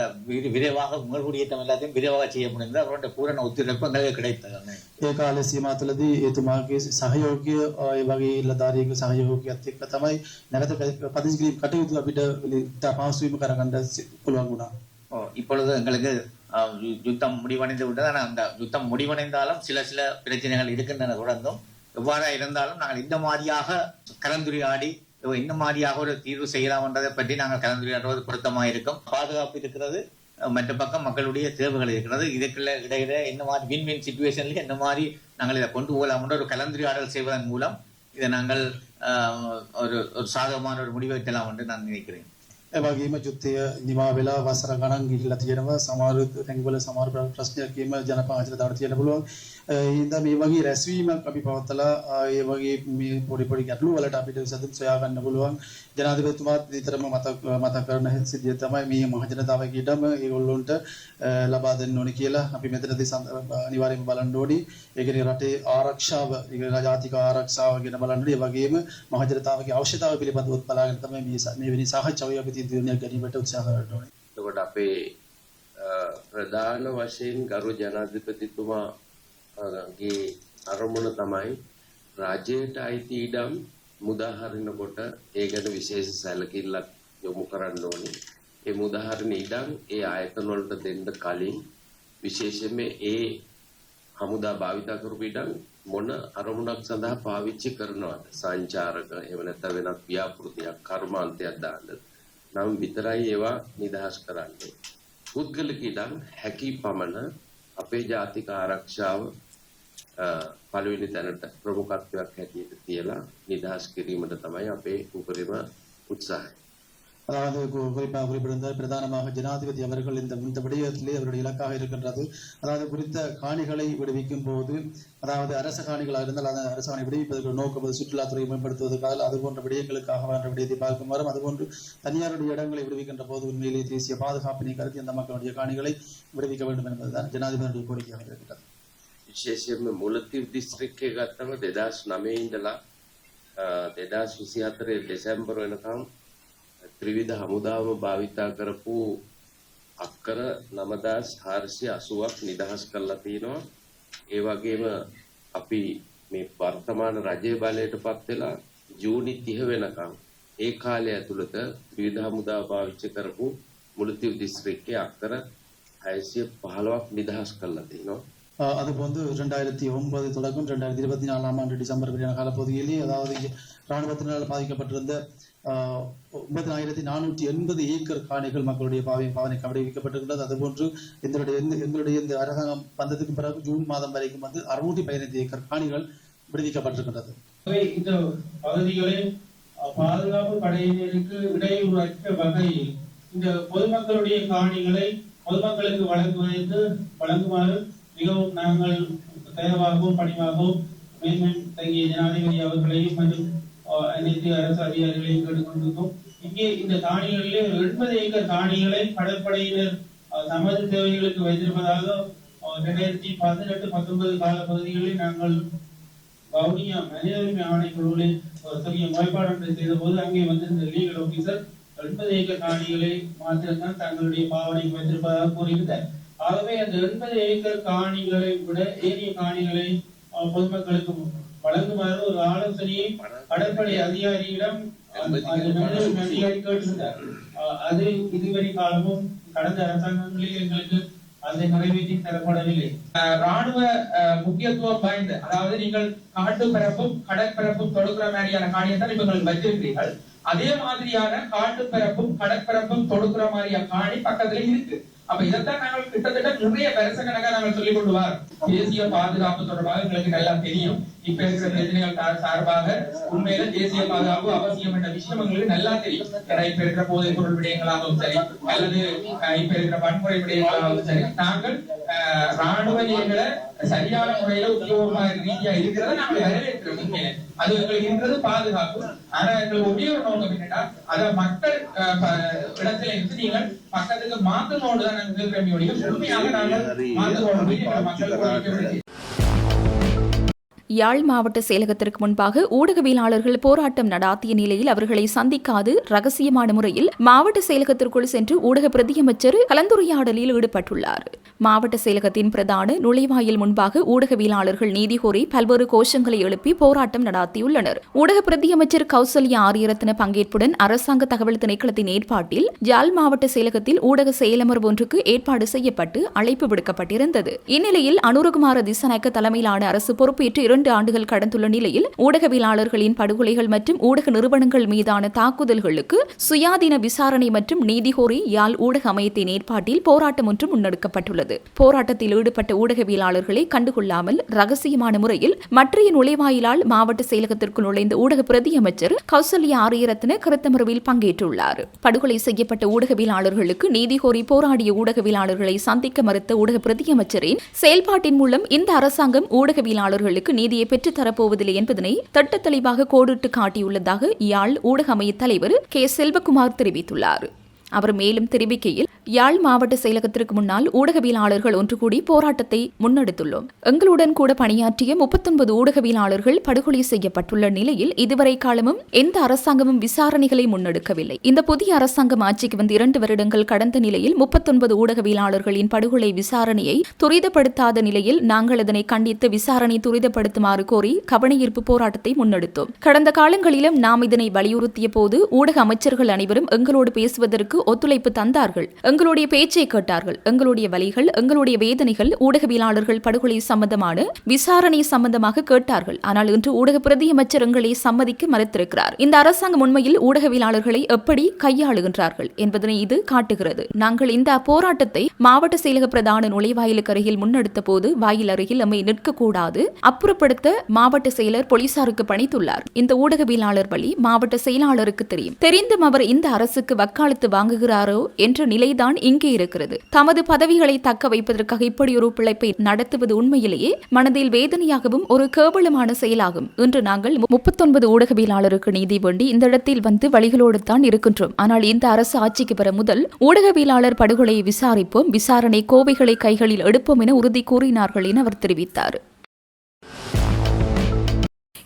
விரைவாக உங்கள் குடியேற்றம் எல்லாத்தையும் விரைவாக செய்ய முடிந்தது. அவருடைய பூரண ஒத்துழைப்பு எங்களுக்கு கிடைத்தது. ඒ කාලේ සීමා තුළදී එතුමාගේ සහයෝගය ඒ වගේ ඉලදාරියගේ සහයෝගයත් එක්ක තමයි නැවත පදිංචි කිරීම කටයුතු අපිට පහසුවීම කරගන්න පුළුවන් වුණා. இப்பொழுது எங்களுக்கு யுத்தம் முடிவடைந்து விட்டது. ஆனால் அந்த யுத்தம் முடிவடைந்தாலும் சில பிரச்சனைகள் இருக்கின்றன தொடர்ந்தும். எவ்வாறா இருந்தாலும் நாங்கள் இந்த மாதிரியாக கலந்துரையாடி இந்த மாதிரியாக ஒரு தீர்வு செய்யலாம் என்றதை பற்றி நாங்கள் கலந்துரையாடுவது பொருத்தமாக இருக்கும். பாதுகாப்பு இருக்கிறது, மற்ற பக்கம் மக்களுடைய தேவைகள் இருக்கிறது. இதுக்குள்ள இடையில என்ன மாதிரி வின் சிச்சுவேஷன்ல என்ன மாதிரி நாங்கள் இதை கொண்டு போகலாம்ன்ற ஒரு கலந்துரையாடல் செய்வதன் மூலம் இதை நாங்கள் ஒரு சாதகமான ஒரு முடிவை எட்டலாம் என்று நான் நினைக்கிறேன். එවගේම යුද්ධය නිමා වෙලා වසර ගණන් ගිහිල්ලා තියෙනවා. සමහර තැන්වල සමහර ප්‍රශ්නයක් කියම ජනපාලනයට දාන්න තියෙන්න පුළුවන්. ඉතින් මේ වගේ රැස්වීමක් අපි පවත්ලා ඒ වගේ මේ පොඩි ගැටලු වලට අපිට සතුට සොයා ගන්න පුළුවන්. ජනාධිපතිතුමාත් විතරම මතක් කරන සිද්ධිය තමයි මේ මහ ජනතාවගේ ඉඩම ඒගොල්ලොන්ට ලබා දෙන්න ඕනේ කියලා අපි මෙතනදී අනිවාර්යයෙන්ම බලන්න ඕනේ. ඒ කියන්නේ රටේ ආරක්ෂාව, ජාතික ආරක්ෂාව ගැන බලන්න ඕනේ. ඒ වගේම මහ ජනතාවගේ අවශ්‍යතාවය පිළිබඳව බලාගෙන තමයි මේ වෙනි සාකච්ඡාව අපි තීරණයක් ගැනීමට උත්සාහ කරන්න ඕනේ. එතකොට අපේ ප්‍රධාන වශයෙන් ගරු ජනාධිපතිතුමාගේ අරමුණ තමයි රාජ්‍යයට අයිති ඉඩම් මුදාහරිනකොට ඒ ගැන විශේෂ සැලකිල්ලක් යොමු කරන්න ඕනේ. ඒ මුදාහරින ඉඩම් ඒ ආයතන වලට දෙන්න කලින් විශේෂයෙන්ම ඒ හමුදා භාවිතා කරපු ඉඩම් මොන අරමුණක් සඳහා පාවිච්චි කරනවද? සංචාරක එහෙම නැත්නම් වෙනත් ව්‍යාපෘතියක් කර්මාන්තයක් දාන්න නම් විතරයි ඒවා නිදහස් කරන්නේ. පුද්ගලික ඉඩම් හැකි පමණ අපේ ජාතික ආරක්ෂාව පළවෙනි තැනට ප්‍රමුඛත්වයක් හැටියට තියලා නිදහස් කිරීමට තමයි අපේ උපරිම උත්සාහය. அதாவது குறிப்பிட்ட பிரதானமாக ஜனாதிபதி அவர்கள் இந்த விடயத்திலே அவருடைய இலக்காக இருக்கின்றது. அதாவது குறித்த காணிகளை விடுவிக்கும் போது, அதாவது அரச காணிகளாக இருந்தால் அந்த அரசாணை விடுவிப்பதற்கு நோக்கம் சுற்றுலாத்துறை மேம்படுத்துவதற்காக அது போன்ற விடயங்களுக்காக என்ற விடயத்தை பார்க்குமாறும், அதுபோன்று தனியாருடைய இடங்களை விடுவிக்கின்ற போது உண்மையிலேயே தேசிய பாதுகாப்பினை கருதி அந்த மக்களுடைய காணிகளை விடுவிக்க வேண்டும் என்பதுதான் ஜனாதிபதியுடைய கோரிக்கையாக இருக்கின்றது. විශේෂයෙන්ම මුලතිව් දිස්ත්‍රික්කයේ ගත්තම 2009 ඉඳලා 2024 දෙසැම්බර් වෙනකම් ත්‍රිවිධ හමුදාවම භාවිතා කරපු අක්කර 9480ක් නිදහස් කරලා තිනවා. ඒ වගේම අපි මේ වර්තමාන රජයේ බලයට පත් වෙලා ජූනි 30 වෙනකම් ඒ කාලය ඇතුළත ත්‍රිවිධ හමුදාව පාවිච්චි කරපු මුලතිව් දිස්ත්‍රික්කයේ අක්කර 615ක් නිදහස් කරලා තිනවා. அதுபோன்று 2009 தொடக்கம் 2024 ஆண்டு டிசம்பர் வரையான காலப்பகுதியிலே, அதாவது இராணுவத்தினால் பாதிக்கப்பட்டிருந்த 9480 ஏக்கர் காணிகள் மக்களுடைய பாவனைக்கு விடுவிக்கப்பட்டிருக்கிறது. அதுபோன்று எங்களுடைய இந்த அரசாங்கம் வந்ததுக்கு பிறகு ஜூன் மாதம் வரைக்கும் 615 ஏக்கர் காணிகள் விடுவிக்கப்பட்டிருக்கிறது. இந்த பகுதிகளை பாதுகாப்பு படையினருக்கு இடையூறற்ற வகையில் இந்த பொதுமக்களுடைய காணிகளை பொதுமக்களுக்கு வழங்குமாறு மிகவும் நாங்கள் தயாராகவும் பணிவாகவும் மேன்மேன் தங்கிய ஜனாதிபதி அவர்களையும் மற்றும் அனைத்து அரசு அதிகாரிகளையும் கேட்டுக்கொண்டிருக்கோம். இங்கே இந்த காணிகளிலே 80 ஏக்கர் காணிகளை கடற்படையினர் தமது தேவைகளுக்கு வைத்திருப்பதாக 2018-19 கால பகுதிகளில் நாங்கள் வவுனியா மனித உரிமை ஆணைக்குழுவில் ஒரு பெரிய முறைப்பாடு செய்த போது அங்கே வந்திருந்த லீகல் ஆபீசர் 80 ஏக்கர் காணிகளை மாத்திரம்தான் தங்களுடைய பாவனைக்கு வைத்திருப்பதாக கூறியிருந்தார். ஆகவே அந்த 80 ஏக்கர் காணிகளை விட ஏனைய காணிகளை பொதுமக்களுக்கு வழங்குமாறு ஒரு ஆலோசனையை கடற்படை அதிகாரியிடம் அதிகாரி கேட்டிருந்தார். அது இதுவரை காலமும் கடந்த அரசாங்கங்களில் எங்களுக்கு அதை நிறைவேற்றி தரப்படவில்லை. ராணுவ முக்கியத்துவம் வாய்ந்த, அதாவது நீங்கள் காட்டு பரப்பும் கடற்பரப்பும் தொடுக்கிற மாதிரியான காணியத்தை நீங்கள் வைத்திருக்கிறீர்கள். அதே மாதிரியான காட்டு பரப்பும் கடற்பரப்பும் தொடுக்கிற மாதிரியான காணி பக்கத்துல இருக்கு. அப்ப இதைத்தான் நாங்கள் கிட்டத்தட்ட நிறைய வருஷ கணக்கா நாங்கள் சொல்லிக் கொண்டு வரோம். தேசிய பாதுகாப்பு தொடர்பாக எங்களுக்கு நல்லா தெரியும். இப்ப இருக்கிற பிரச்சனைகள் சார்பாக உண்மையில தேசிய பாதுகாப்பு அவசியம் என்ற விஷயம் எங்களுக்கு நல்லா தெரியும். ஏன்னா இப்ப இருக்கிற போதைப் பொருள் விடயங்களாகவும் சரி, அல்லது இப்ப இருக்கிற வன்முறை விடயங்களாகவும் சரி, நாங்கள் ராணுவ நிலையங்களை சரியான முறையில உத்தியோகமாக ரீதியா இருக்கிறத நாங்கள் வரவேற்கிறோம். உண்மையில அது எங்களுக்கு இருக்கிறது பாதுகாப்பு. ஆனா எங்களுக்கு ஒரே ஒரு நோக்கம் என்னன்னா, அதை மக்கள் இடத்துல இருந்து நீங்கள் பக்கத்துக்கு மாத்தனோடு தான் நாங்கள் இருக்கிற உண்மையாக நாங்கள் மாத்தனோடு மக்கள். யாழ் மாவட்ட செயலகத்திற்கு முன்பாக ஊடகவியலாளர்கள் போராட்டம் நடாத்திய நிலையில் அவர்களை சந்திக்காது ரகசியமான முறையில் மாவட்ட செயலகத்திற்குள் சென்று ஊடக பிரதியமைச்சர் கலந்துரையாடலில் ஈடுபட்டுள்ளார். மாவட்ட செயலகத்தின் பிரதான நுழைவாயில் முன்பாக ஊடகவியலாளர்கள் நீதி கோரி பல்வேறு கோஷங்களை எழுப்பி போராட்டம் நடாத்தியுள்ளனர். ஊடக பிரதியமைச்சர் கௌசல்யா ஆரியரத்ன பங்கேற்புடன் அரசாங்க தகவல் திணைக்களத்தின் ஏற்பாட்டில் யாழ் மாவட்ட செயலகத்தில் ஊடக செயலமர்வு ஒன்றுக்கு ஏற்பாடு செய்யப்பட்டு அழைப்பு விடுக்கப்பட்டிருந்தது. இந்நிலையில் அனுரகுமார திசாநாயக்க தலைமையிலான அரசு பொறுப்பேற்று 2 2 ஆண்டுகள் கடந்துள்ள நிலையில் ஊடகவியலாளர்களின் படுகொலைகள் மற்றும் ஊடக நிறுவனங்கள் மீதான தாக்குதல்களுக்கு சுயாதீன விசாரணை மற்றும் நீதி கோரி யாழ் ஊடக அமையத்தின் ஏற்பாட்டில் போராட்டம் ஒன்று முன்னெடுக்கப்பட்டுள்ளது. போராட்டத்தில் ஈடுபட்ட ஊடகவியலாளர்களை கண்டுகொள்ளாமல் ரகசியமான முறையில் மற்றைய நுழைவாயிலால் மாவட்ட செயலகத்திற்குள் நுழைந்த ஊடக பிரதி அமைச்சர் கௌசல்யா ஆரியரத்ன கருத்தமர்வில் பங்கேற்றுள்ளார். படுகொலை செய்யப்பட்ட ஊடகவியலாளர்களுக்கு நீதி கோரி போராடிய ஊடகவியலாளர்களை சந்திக்க மறுத்த ஊடக பிரதி அமைச்சரின் செயல்பாட்டின் மூலம் இந்த அரசாங்கம் ஊடகவியலாளர்களுக்கு நீதியை பெற்றுத் தரப்போவதில்லை என்பதனை திட்ட தெளிவாக கோடிட்டு காட்டியுள்ளதாக யாழ் ஊடக அமைய தலைவர் கே செல்வகுமார் தெரிவித்துள்ளார். அவர் மேலும் தெரிவிக்கையில், யாழ் மாவட்ட செயலகத்திற்கு முன்னால் ஊடகவியலாளர்கள் ஒன்று கூடி போராட்டத்தை முன்னெடுத்துள்ளோம். எங்களுடன் கூட பணியாற்றிய 39 ஊடகவியலாளர்கள் படுகொலை செய்யப்பட்டுள்ள நிலையில் இதுவரை காலமும் எந்த அரசாங்கமும் விசாரணைகளை முன்னெடுக்கவில்லை. இந்த புதிய அரசாங்கம் ஆட்சிக்கு வந்து 2 வருடங்கள் கடந்த நிலையில் 39 ஊடகவியலாளர்களின் படுகொலை விசாரணையை துரிதப்படுத்தாத நிலையில் நாங்கள் இதனை கண்டித்து விசாரணை துரிதப்படுத்துமாறு கோரி கவனஈர்ப்பு போராட்டத்தை முன்னெடுத்தோம். கடந்த காலங்களிலும் நாம் இதனை வலியுறுத்திய போது ஊடக அமைச்சர்கள் அனைவரும் எங்களோடு பேசுவதற்கு ஒத்துழைப்பு தந்தார்கள். எங்களுடைய பேச்சை கேட்டார்கள். எங்களுடைய வலிகள், எங்களுடைய வேதனைகள், ஊடகவியலாளர்கள் படுகொலை சம்பந்தமான விசாரணை சம்பந்தமாக கேட்டார்கள். ஆனால் இன்று ஊடக பிரதி அமைச்சர் எங்களை சம்மதிக்க மறுத்திருக்கிறார். இந்த அரசாங்கம் உண்மையில் ஊடகவியலாளர்களை எப்படி கையாளுகின்றார்கள் என்பதனை இது காட்டுகிறது. நாங்கள் இந்த போராட்டத்தை மாவட்ட செயலக பிரதான நுழைவாயிலுக்கு அருகில் முன்னெடுத்த போது வாயில் அருகில் நம்மை நிற்கக்கூடாது, அப்புறப்படுத்த மாவட்ட செயலர் போலீசாருக்கு பணித்துள்ளார். இந்த ஊடகவியலாளர் வழி மாவட்ட செயலாளருக்கு தெரியும். தெரிந்தும் அவர் இந்த அரசுக்கு வக்காலத்து வாங்குகிறாரோ என்ற நிலைதான் இங்கே இருக்கிறது. தமது பதவிகளை தக்க வைப்பதற்காக இப்படி ஒரு பிழைப்பை நடத்துவது உண்மையிலேயே மனதில் வேதனையாகவும் ஒரு கேவலமான செயலாகும். இன்று நாங்கள் 39 ஊடகவியலாளருக்கு நீதி வேண்டி இந்த இடத்தில் வந்து வழிகளோடு தான் இருக்கின்றோம். ஆனால் இந்த அரசு ஆட்சிக்கு பெற முதல் ஊடகவியலாளர் படுகொலையை விசாரிப்போம், விசாரணை கோவைகளை கைகளில் எடுப்போம் என உறுதி கூறினார்கள் என அவர் தெரிவித்தார்.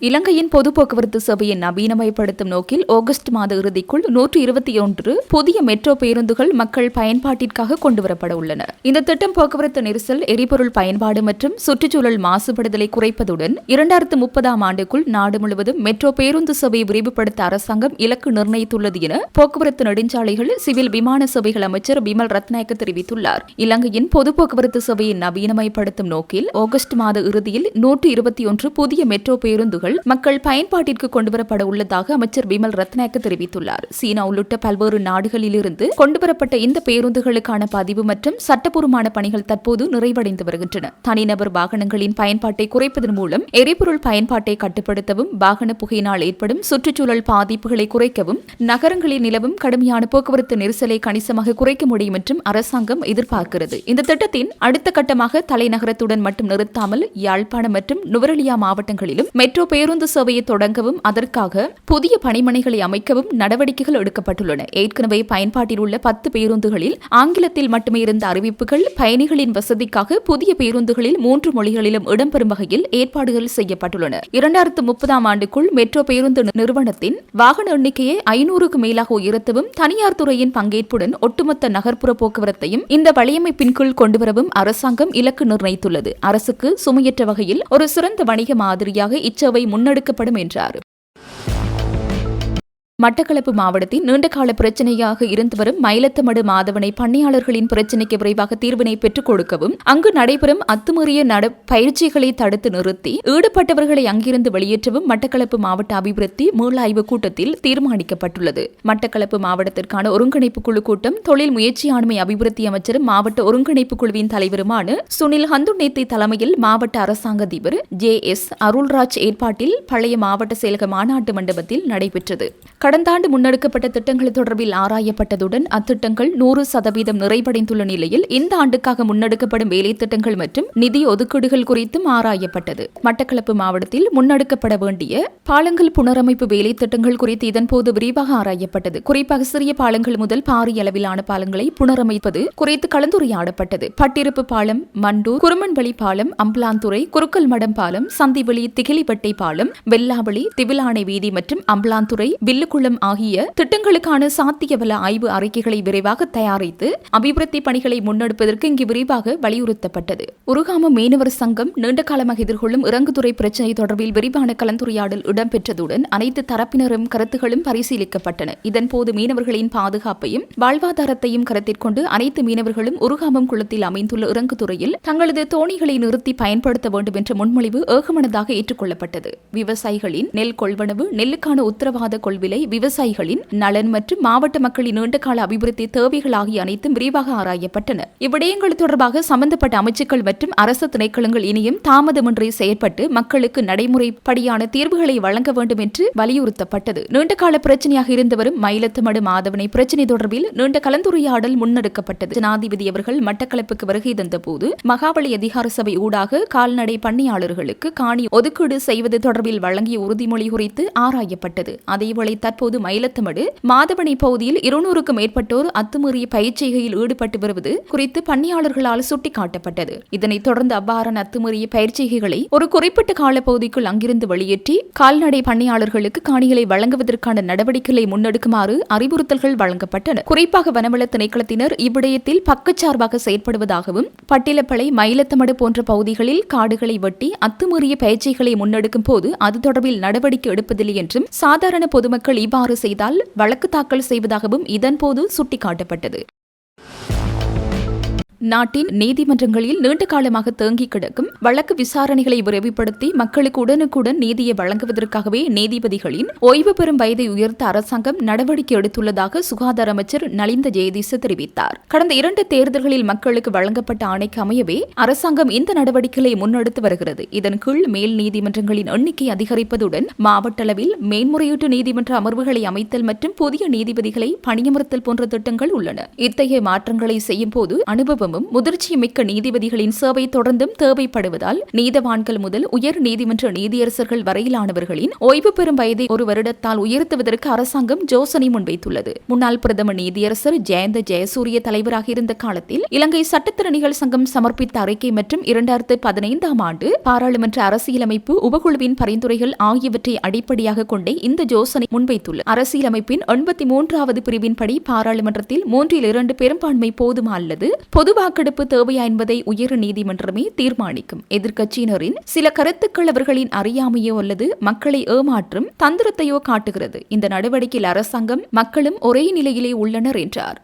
இலங்கையின் பொது போக்குவரத்து சேவையை நவீனமயப்படுத்தும் நோக்கில் ஆகஸ்ட் மாத இறுதிக்குள் 121 புதிய மெட்ரோ பேருந்துகள் மக்கள் பயன்பாட்டிற்காக கொண்டுவரப்பட உள்ளன. இந்த திட்டம் போக்குவரத்து நெரிசல், எரிபொருள் பயன்பாடு மற்றும் சுற்றுச்சூழல் மாசுபடுதலை குறைப்பதுடன் 2030ஆம் ஆண்டுக்குள் நாடு முழுவதும் மெட்ரோ பேருந்து சேவையை விரிவுபடுத்த அரசாங்கம் இலக்கு நிர்ணயித்துள்ளது என போக்குவரத்து நெடுஞ்சாலைகள் சிவில் விமான சேவைகள் அமைச்சர் பிமல் ரத்நாயக்க தெரிவித்துள்ளார். இலங்கையின் பொது போக்குவரத்து சேவையை நவீனமயப்படுத்தும் நோக்கில் ஆகஸ்ட் மாத இறுதியில் 121 புதிய மெட்ரோ பேருந்துகள் மக்கள் பயன்பாட்டிற்கு கொண்டுவரப்பட உள்ளதாக அமைச்சர் பிமல் ரத்நாயக்க தெரிவித்துள்ளார். சீனா உள்ளிட்ட பல்வேறு நாடுகளிலிருந்து கொண்டுவரப்பட்ட இந்த பேருந்துகளுக்கான பதிவு மற்றும் சட்டப்பூர்வமான பணிகள் தற்போது நிறைவடைந்து வருகின்றன. தனிநபர் வாகனங்களின் பயன்பாட்டை குறைப்பதன் மூலம் எரிபொருள் பயன்பாட்டை கட்டுப்படுத்தவும், வாகன புகையினால் ஏற்படும் சுற்றுச்சூழல் பாதிப்புகளை குறைக்கவும், நகரங்களில் நிலவும் கடுமையான போக்குவரத்து நெரிசலை கணிசமாக குறைக்க முடியும் என்றும் அரசாங்கம் எதிர்பார்க்கிறது. இந்த திட்டத்தின் அடுத்த கட்டமாக தலைநகரத்துடன் மட்டும் நிறுத்தாமல் யாழ்ப்பாணம் மற்றும் நுவரெலியா மாவட்டங்களிலும் மெட்ரோ பேருந்து சேவையை தொடங்கவும், அதற்காக புதிய பணிமனைகளை அமைக்கவும் நடவடிக்கைகள் எடுக்கப்பட்டுள்ளன. ஏற்கனவே பயன்பாட்டில் உள்ள 10 பேருந்துகளில் ஆங்கிலத்தில் மட்டுமே இருந்த அறிவிப்புகள் பயணிகளின் வசதிக்காக புதிய பேருந்துகளில் 3 மொழிகளிலும் இடம்பெறும் வகையில் ஏற்பாடுகள் செய்யப்பட்டுள்ளன. 2030ஆம் ஆண்டுக்குள் மெட்ரோ பேருந்து நிறுவனத்தின் வாகன எண்ணிக்கையை 500க்கு மேலாக உயர்த்தவும், தனியார் துறையின் பங்கேற்புடன் ஒட்டுமொத்த நகர்ப்புற போக்குவரத்தையும் இந்த வலையமைப்பின் கீழ் கொண்டுவரவும் அரசாங்கம் இலக்கு நிர்ணயித்துள்ளது. அரசுக்கு சுமையற்ற வகையில் ஒரு சிறந்த வணிக மாதிரியாக இச்சேவை முன்னெடுக்கப்படும் என்றார். மட்டக்களப்பு மாவட்டத்தின் நீண்டகால பிரச்சினையாக இருந்து வரும் மயிலத்தமடு மாதவனை பண்ணையாளர்களின் பிரச்சினைக்கு விரைவாக தீர்வினை பெற்றுக் கொடுக்கவும், அங்கு நடைபெறும் அத்துமீறிய பயிற்சிகளை தடுத்து நிறுத்தி ஈடுபட்டவர்களை அங்கிருந்து வெளியேற்றவும் மட்டக்களப்பு மாவட்ட அபிவிருத்தி மீளாய்வு கூட்டத்தில் தீர்மானிக்கப்பட்டுள்ளது. மட்டக்களப்பு மாவட்டத்திற்கான ஒருங்கிணைப்பு குழு கூட்டம் தொழில் முயற்சியாண்மை அபிவிருத்தி அமைச்சரும் மாவட்ட ஒருங்கிணைப்பு குழுவின் தலைவருமான சுனில் ஹந்துநேத்தி தலைமையில் மாவட்ட அரசாங்க அதிபர் JS அருள்ராஜ் ஏற்பாட்டில் பழைய மாவட்ட செயலக மாநாட்டு மண்டபத்தில் நடைபெற்றது. கடந்த ஆண்டு முன்னெடுக்கப்பட்ட திட்டங்கள் தொடர்பில் ஆராயப்பட்டதுடன் அத்திட்டங்கள் 100% நிறைவடைந்துள்ள நிலையில் இந்த ஆண்டுக்காக முன்னெடுக்கப்படும் வேலை திட்டங்கள் மற்றும் நிதி ஒதுக்கீடுகள் குறித்தும் ஆராயப்பட்டது. மட்டக்களப்பு மாவட்டத்தில் முன்னெடுக்கப்பட வேண்டிய பாலங்கள் புனரமைப்பு வேலை திட்டங்கள் குறித்து இதன்போது விரிவாக ஆராயப்பட்டது. குறிப்பாக சிறிய பாலங்கள் முதல் பாரிய அளவிலான பாலங்களை புனரமைப்பது குறித்து கலந்துரையாடப்பட்டது. பட்டிருப்பு பாலம், மண்டூர், குருமன்வெளி பாலம், அம்பலாந்துறை, குருக்கல் மடம் பாலம், சந்திவெளி, திகிலிப்பட்டை பாலம், வெல்லாவளி, திவிலானை வீதி மற்றும் அம்பலாந்துறை, வில்லுக்குடி நீர்க்குளம் ஆகிய திட்டங்களுக்கான சாத்தியபல ஆய்வு அறிக்கைகளை விரைவாக தயாரித்து அபிவிருத்தி பணிகளை முன்னெடுப்பதற்கு இங்கு விரிவாக வலியுறுத்தப்பட்டது. உருகாம மீனவர் சங்கம் நீண்ட காலமாக எதிர்கொள்ளும் இறங்குதுறை பிரச்சினை தொடர்பில் விரிவான கலந்துரையாடல் இடம்பெற்றதுடன் அனைத்து தரப்பினரும் கருத்துகளும் பரிசீலிக்கப்பட்டன. இதன்போது மீனவர்களின் பாதுகாப்பையும் வாழ்வாதாரத்தையும் கருத்தில் கொண்டு அனைத்து மீனவர்களும் உருகாமம் குளத்தில் அமைந்துள்ள இறங்குதுறையில் தங்களது தோணிகளை நிறுத்தி பயன்படுத்த வேண்டும் என்ற முன்மொழிவு ஏகமனதாக ஏற்றுக்கொள்ளப்பட்டது. விவசாயிகளின் நெல் கொள்வனவு, நெல்லுக்கான உத்தரவாத கொள்விலை, விவசாயிகளின் நலன் மற்றும் மாவட்ட மக்களின் நீண்டகால அபிவிருத்தி தேவைகள் ஆகிய அனைத்தும் விரிவாக ஆராயப்பட்டன. இவ்விடயங்கள் தொடர்பாக சம்பந்தப்பட்ட அமைச்சுக்கள் மற்றும் அரசு திணைக்களங்கள் இனியும் தாமதமின்றி செயற்பட்டு மக்களுக்கு நடைமுறைப்படியான தீர்வுகளை வழங்க வேண்டும் என்று வலியுறுத்தப்பட்டது. நீண்டகால பிரச்சனையாக இருந்து வரும் மயிலத்துமடு மாதவனை பிரச்சினை தொடர்பில் நீண்ட கலந்துரையாடல் முன்னெடுக்கப்பட்டது. ஜனாதிபதி அவர்கள் மட்டக்களப்புக்கு வருகை தந்தபோது மகாவலி அதிகார சபை ஊடாக கால்நடை பண்ணையாளர்களுக்கு காணி ஒதுக்கீடு செய்வது தொடர்பில் வழங்கிய உறுதிமொழி குறித்து ஆராயப்பட்டது. அதேவேளை தற்போது மயிலத்துமடு மாதவனை பகுதியில் 200க்கும் மேற்பட்டோர் அத்துமீறிய பயிற்சிகையில் ஈடுபட்டு வருவது குறித்து பண்ணையாளர்களால் சுட்டிக்காட்டப்பட்டது. இதனைத் தொடர்ந்து அவ்வாறான அத்துமீறிய பயிற்சிகைகளை ஒரு குறிப்பிட்ட காலப்பகுதிக்குள் அங்கிருந்து வெளியேற்றி கால்நடை பண்ணையாளர்களுக்கு காணிகளை வழங்குவதற்கான நடவடிக்கைகளை முன்னெடுக்குமாறு அறிவுறுத்தல்கள் வழங்கப்பட்டன. குறிப்பாக வனவள திணைக்களத்தினர் இவ்விடயத்தில் பக்கச்சார்பாக செயற்படுவதாகவும் பட்டிலப்பளை, மயிலத்தமடு போன்ற பகுதிகளில் காடுகளை வெட்டி அத்துமீறிய பயிற்சிகளை முன்னெடுக்கும் போது அது தொடர்பில் நடவடிக்கை எடுப்பதில்லை என்றும் சாதாரண பொதுமக்கள் இவ்வாறு செய்தால் வழக்கு தாக்கல் செய்வதாகவும் இதன்போது சுட்டிக்காட்டப்பட்டது. நாட்டின் நீதிமன்றங்களில் நீண்ட காலமாக தேங்கி கிடக்கும் வழக்கு விசாரணைகளை விரைவுபடுத்தி மக்களுக்கு உடனுக்குடன் நீதியை வழங்குவதற்காகவே நீதிபதிகளின் ஓய்வு பெறும் வயதை உயர்த்த அரசாங்கம் நடவடிக்கை எடுத்துள்ளதாக சுகாதார அமைச்சர் நலிந்த ஜெயதீச தெரிவித்தார். கடந்த 2 தேர்தல்களில் மக்களுக்கு வழங்கப்பட்ட ஆணைக்கு அமையவே அரசாங்கம் இந்த நடவடிக்கைகளை முன்னெடுத்து வருகிறது. இதன் கீழ் மேல் நீதிமன்றங்களின் எண்ணிக்கை அதிகரிப்பதுடன் மாவட்ட அளவில் மேன்முறையீட்டு நீதிமன்ற அமர்வுகளை அமைத்தல் மற்றும் புதிய நீதிபதிகளை பணியமர்த்தல் போன்ற திட்டங்கள் உள்ளன. இத்தகைய மாற்றங்களை செய்யும் போது அனுபவம் முதிர்ச்சி மிக்க நீதிபதிகளின் சேவை தொடர்ந்தும் தேவைப்படுவதால் நீதவான்கள் முதல் உயர் நீதிமன்ற நீதியரசர்கள் வரையிலானவர்களின் ஓய்வு பெறும் வயதை 1 வருடத்தால் உயர்த்துவதற்கு அரசாங்கம் யோசனை முன்வைத்துள்ளது. முன்னாள் பிரதம நீதியரசர் ஜெயந்த ஜெயசூரிய தலைவராக இருந்த காலத்தில் இலங்கை சட்டத்திறனிகள் சங்கம் சமர்ப்பித்த அறிக்கை மற்றும் 2015ஆம் ஆண்டு பாராளுமன்ற அரசியலமைப்பு உபகுழுவின் பரிந்துரைகள் ஆகியவற்றை அடிப்படையாக கொண்டே இந்த யோசனை முன்வைத்துள்ளது. அரசியலமைப்பின் 83வது பிரிவின்படி பாராளுமன்றத்தில் 3/2 பெரும்பான்மை போதுமா அல்லது பொது வாக்கெடுப்பு தேவையா என்பதை உயர் நீதிமன்றமே தீர்மானிக்கும். எதிர்க்கட்சியினரின் சில கருத்துக்கள் அவர்களின் அறியாமையோ அல்லது மக்களை ஏமாற்றும் தந்திரத்தையோ காட்டுகிறது. இந்த நடவடிக்கையில் அரசாங்கம் மக்களும் ஒரே நிலையிலே உள்ளனர் என்றார்.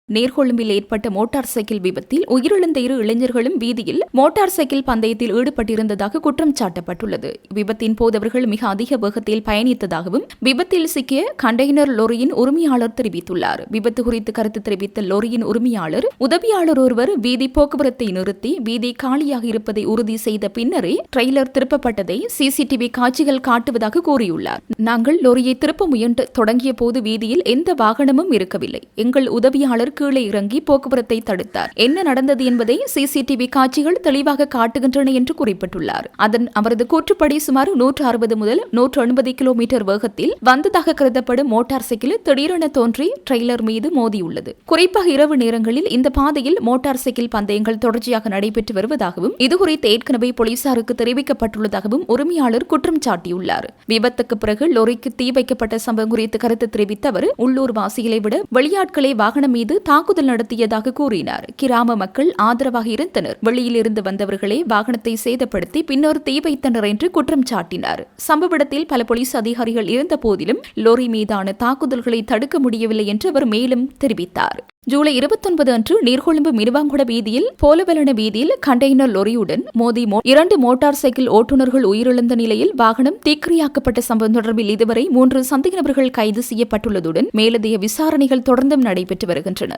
நீர்கொழும்பில் ஏற்பட்ட மோட்டார் சைக்கிள் விபத்தில் உயிரிழந்த 2 இளைஞர்களும் வீதியில் மோட்டார் சைக்கிள் பந்தயத்தில் ஈடுபட்டிருந்ததாக குற்றம் சாட்டப்பட்டுள்ளது. விபத்தின் போது அவர்கள் மிக அதிக வேகத்தில் பயணித்ததாகவும் விபத்தில் சிக்கிய கண்டெய்னர் லொரியின் உரிமையாளர் தெரிவித்துள்ளார். விபத்து குறித்து கருத்து தெரிவித்த லொரியின் உரிமையாளர் உதவியாளர் ஒருவர் வீதி போக்குவரத்தை நிறுத்தி வீதி காலியாக இருப்பதை உறுதி செய்த பின்னரே ட்ரெய்லர் திருப்பப்பட்டதை சிசிடிவி காட்சிகள் காட்டுவதாக கூறியுள்ளார். நாங்கள் லொரியை திருப்ப முயன்று தொடங்கிய போது வீதியில் எந்த வாகனமும் இருக்கவில்லை. எங்கள் உதவியாளர் கீழே இறங்கி போக்குவரத்தை தடுத்தார். என்ன நடந்தது என்பதை சிசிடிவி காட்சிகள் தெளிவாக காட்டுகின்றன என்று குறிப்பிட்டுள்ளார். அவரது கூற்றுப்படி சுமார் 160 முதல் 180 கிலோமீட்டர் வேகத்தில் வந்ததாக கருதப்படும் மோட்டார் சைக்கிள் திடீரென தோன்றி ட்ரெய்லர் மீது மோதியுள்ளது. குறிப்பாக இரவு நேரங்களில் இந்த பாதையில் மோட்டார் சைக்கிள் பந்தயங்கள் தொடர்ச்சியாக நடைபெற்று வருவதாகவும் இதுகுறித்து ஏற்கனவே போலீசாருக்கு தெரிவிக்கப்பட்டுள்ளதாகவும் உரிமையாளர் குற்றம் சாட்டியுள்ளார். விபத்துக்கு பிறகு லொரிக்கு தீ வைக்கப்பட்ட சம்பவம் குறித்து கருத்து தெரிவித்த அவர் உள்ளூர் வாசிகளை விட வெளியாட்களை வாகனம் மீது தாக்குதல் நடத்தியதாக கூறினார். கிராம மக்கள் ஆதரவாக இருந்தனர். வெளியில் இருந்து வந்தவர்களே வாகனத்தை சேதப்படுத்தி பின்னர் தீ வைத்தனர் என்று குற்றம் சாட்டினார். சம்பவ இடத்தில் பல போலீஸ் அதிகாரிகள் இருந்த போதிலும் லோரி மீதான தாக்குதல்களை தடுக்க முடியவில்லை என்று அவர் மேலும் தெரிவித்தார். ஜூலை 29 அன்று நீர்கொழும்பு மினுவாங்குட வீதியில் போலவெலன வீதியில் கண்டெய்னர் லொரியுடன் மோதி 2 மோட்டார் சைக்கிள் ஓட்டுநர்கள் உயிரிழந்த நிலையில் வாகனம் தீக்கிரையாக்கப்பட்ட சம்பவம் தொடர்பில் இதுவரை 3 சந்தேக நபர்கள் கைது செய்யப்பட்டுள்ளதுடன் மேலதிக விசாரணைகள் தொடர்ந்தும் நடைபெற்று வருகின்றன.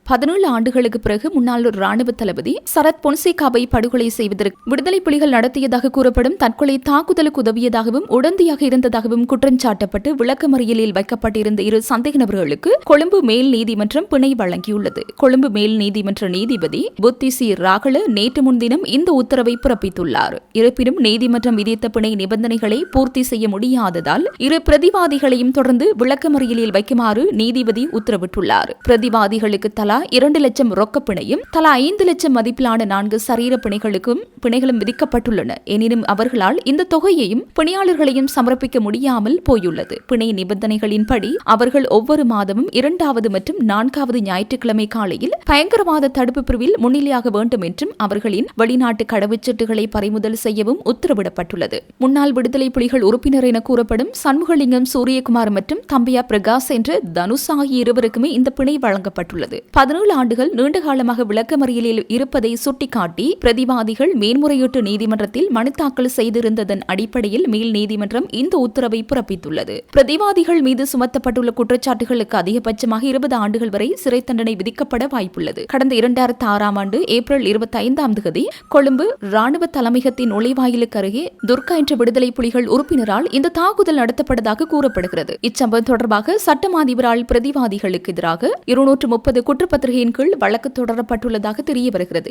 17 ஆண்டுகளுக்கு பிறகு முன்னாள் ராணுவ தளபதி சரத் பொன்சேகாவை படுகொலை செய்வதற்கு விடுதலை புலிகள் நடத்தியதாக கூறப்படும் தற்கொலை தாக்குதலுக்கு உதவியதாகவும் உடந்தையாக இருந்ததாகவும் குற்றம் சாட்டப்பட்டு விளக்கமறியலில் வைக்கப்பட்டிருந்த 2 சந்தேக நபர்களுக்கு கொழும்பு மேல் நீதிமன்றம் பிணை வழங்கியுள்ளது. கொழும்பு மேல் நீதிமன்ற நீதிபதி புத்தி சி ராகல நேற்று முன்தினம் இந்த உத்தரவை பிறப்பித்துள்ளார். இருப்பினும் நீதிமன்றம் விதித்த பிணை நிபந்தனைகளை பூர்த்தி செய்ய முடியாததால் 2 பிரதிவாதிகளையும் தொடர்ந்து விளக்கமறியலில் வைக்குமாறு நீதிபதி உத்தரவிட்டுள்ளார். பிரதிவாதிகளுக்கு தலா தலா 2 லட்சம் ரொக்கப் பிணையும் தலா 5 லட்சம் மதிப்பிலான 4 சரீர பிணைகளும் விதிக்கப்பட்டுள்ளன. எனினும் அவர்களால் இந்த தொகையையும் பிணையாளர்களையும் சமர்ப்பிக்க முடியாமல் போயுள்ளது. பிணை நிபந்தனைகளின்படி அவர்கள் ஒவ்வொரு மாதமும் 2வது மற்றும் 4வது ஞாயிற்றுக்கிழமை காலையில் பயங்கரவாத தடுப்பு பிரிவில் முன்னிலையாக வேண்டும் என்றும் அவர்களின் வெளிநாட்டு கடவுச்சீட்டுகளை பறிமுதல் செய்யவும் உத்தரவிடப்பட்டுள்ளது. முன்னாள் விடுதலை புலிகள் உறுப்பினர் என கூறப்படும் சண்முகலிங்கம் சூரியகுமார் மற்றும் தம்பியா பிரகாஷ் என்ற தனுஷ் ஆகிய இருவருக்குமே இந்த பிணை வழங்கப்பட்டுள்ளது. 17 ஆண்டுகள் நீண்டகாலமாக விளக்கமறியலில் இருப்பதை சுட்டிக்காட்டி பிரதிவாதிகள் மேன்முறையீட்டு நீதிமன்றத்தில் மனு தாக்கல் செய்திருந்ததன் அடிப்படையில் மேல் நீதிமன்றம் இந்த உத்தரவை பிறப்பித்துள்ளது. பிரதிவாதிகள் மீது சுமத்தப்பட்டுள்ள குற்றச்சாட்டுகளுக்கு அதிகபட்சமாக 20 ஆண்டுகள் வரை சிறை தண்டனை விதிக்கப்பட வாய்ப்புள்ளது. கடந்த 2006ஆம் ஆண்டு ஏப்ரல் 25ஆம் தேதி கொழும்பு ராணுவ தலைமையகத்தின் நுழைவாயிலுக்கு அருகே துர்கா என்ற விடுதலை புலிகள் உறுப்பினரால் இந்த தாக்குதல் நடத்தப்பட்டதாக கூறப்படுகிறது. இச்சம்பவம் தொடர்பாக சட்டமா அதிபரால் பிரதிவாதிகளுக்கு எதிராக 230 குற்றப்பத்திரிகையின் கீழ் வழக்கு தொடரப்பட்டுள்ளதாக தெரிய வருகிறது.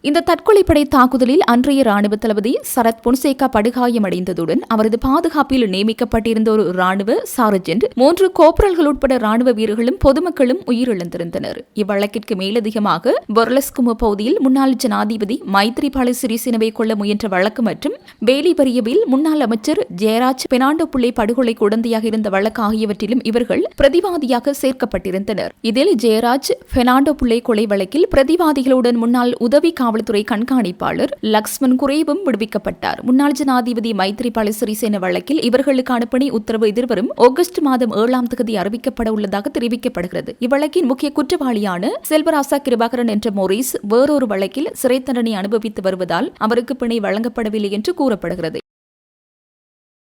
இந்த தற்கொலைப்படை தாக்குதலில் அன்றைய ராணுவ தளபதி சரத் பொன்சேகா படுகாயமடைந்ததுடன் அவரது பாதுகாப்பில் நியமிக்கப்பட்டிருந்த ஒரு ராணுவ சார்ஜென்ட் 3 கோப்ரல்கள் உட்பட ராணுவ வீரர்களும் பொதுமக்களும் உயிரிழந்திருந்தனர். இவ்வழக்கிற்கு மேலதிகமாக பொர்லஸ்குமு பகுதியில் முன்னாள் ஜனாதிபதி மைத்ரிபால சிறிசேனவை கொள்ள முயன்ற வழக்கு மற்றும் பேலிபரியவில் முன்னாள் அமைச்சர் ஜெயராஜ் பெர்னாண்டோ பிள்ளை படுகொலை உடந்தையாக இருந்த வழக்கு ஆகியவற்றிலும் இவர்கள் பிரதிவாதியாக சேர்க்கப்பட்டிருந்தனர். இதில் ஜெயராஜ் பெர்னாண்டோ பிள்ளை கொலை வழக்கில் பிரதிவாதிகளுடன் முன்னாள் உதவி காவல்துறை கண்காணிப்பாளர் லக்ஷ்மன் குரேவும் விடுவிக்கப்பட்டார். முன்னாள் ஜனாதிபதி மைத்ரிபால சிறிசேன வழக்கில் இவர்களுக்கான பிணை உத்தரவு எதிர்வரும் ஆகஸ்ட் மாதம் 7ஆம் தேதி அறிவிக்கப்பட உள்ளதாக தெரிவிக்கப்படுகிறது. இவ்வழக்கின் முக்கிய குற்றவாளியான செல்வராசா கிருபாகரன் என்ற மோரிஸ் வேறொரு வழக்கில் சிறை தண்டனை அனுபவித்து வருவதால் அவருக்கு பிணை வழங்கப்படவில்லை என்று கூறப்படுகிறது.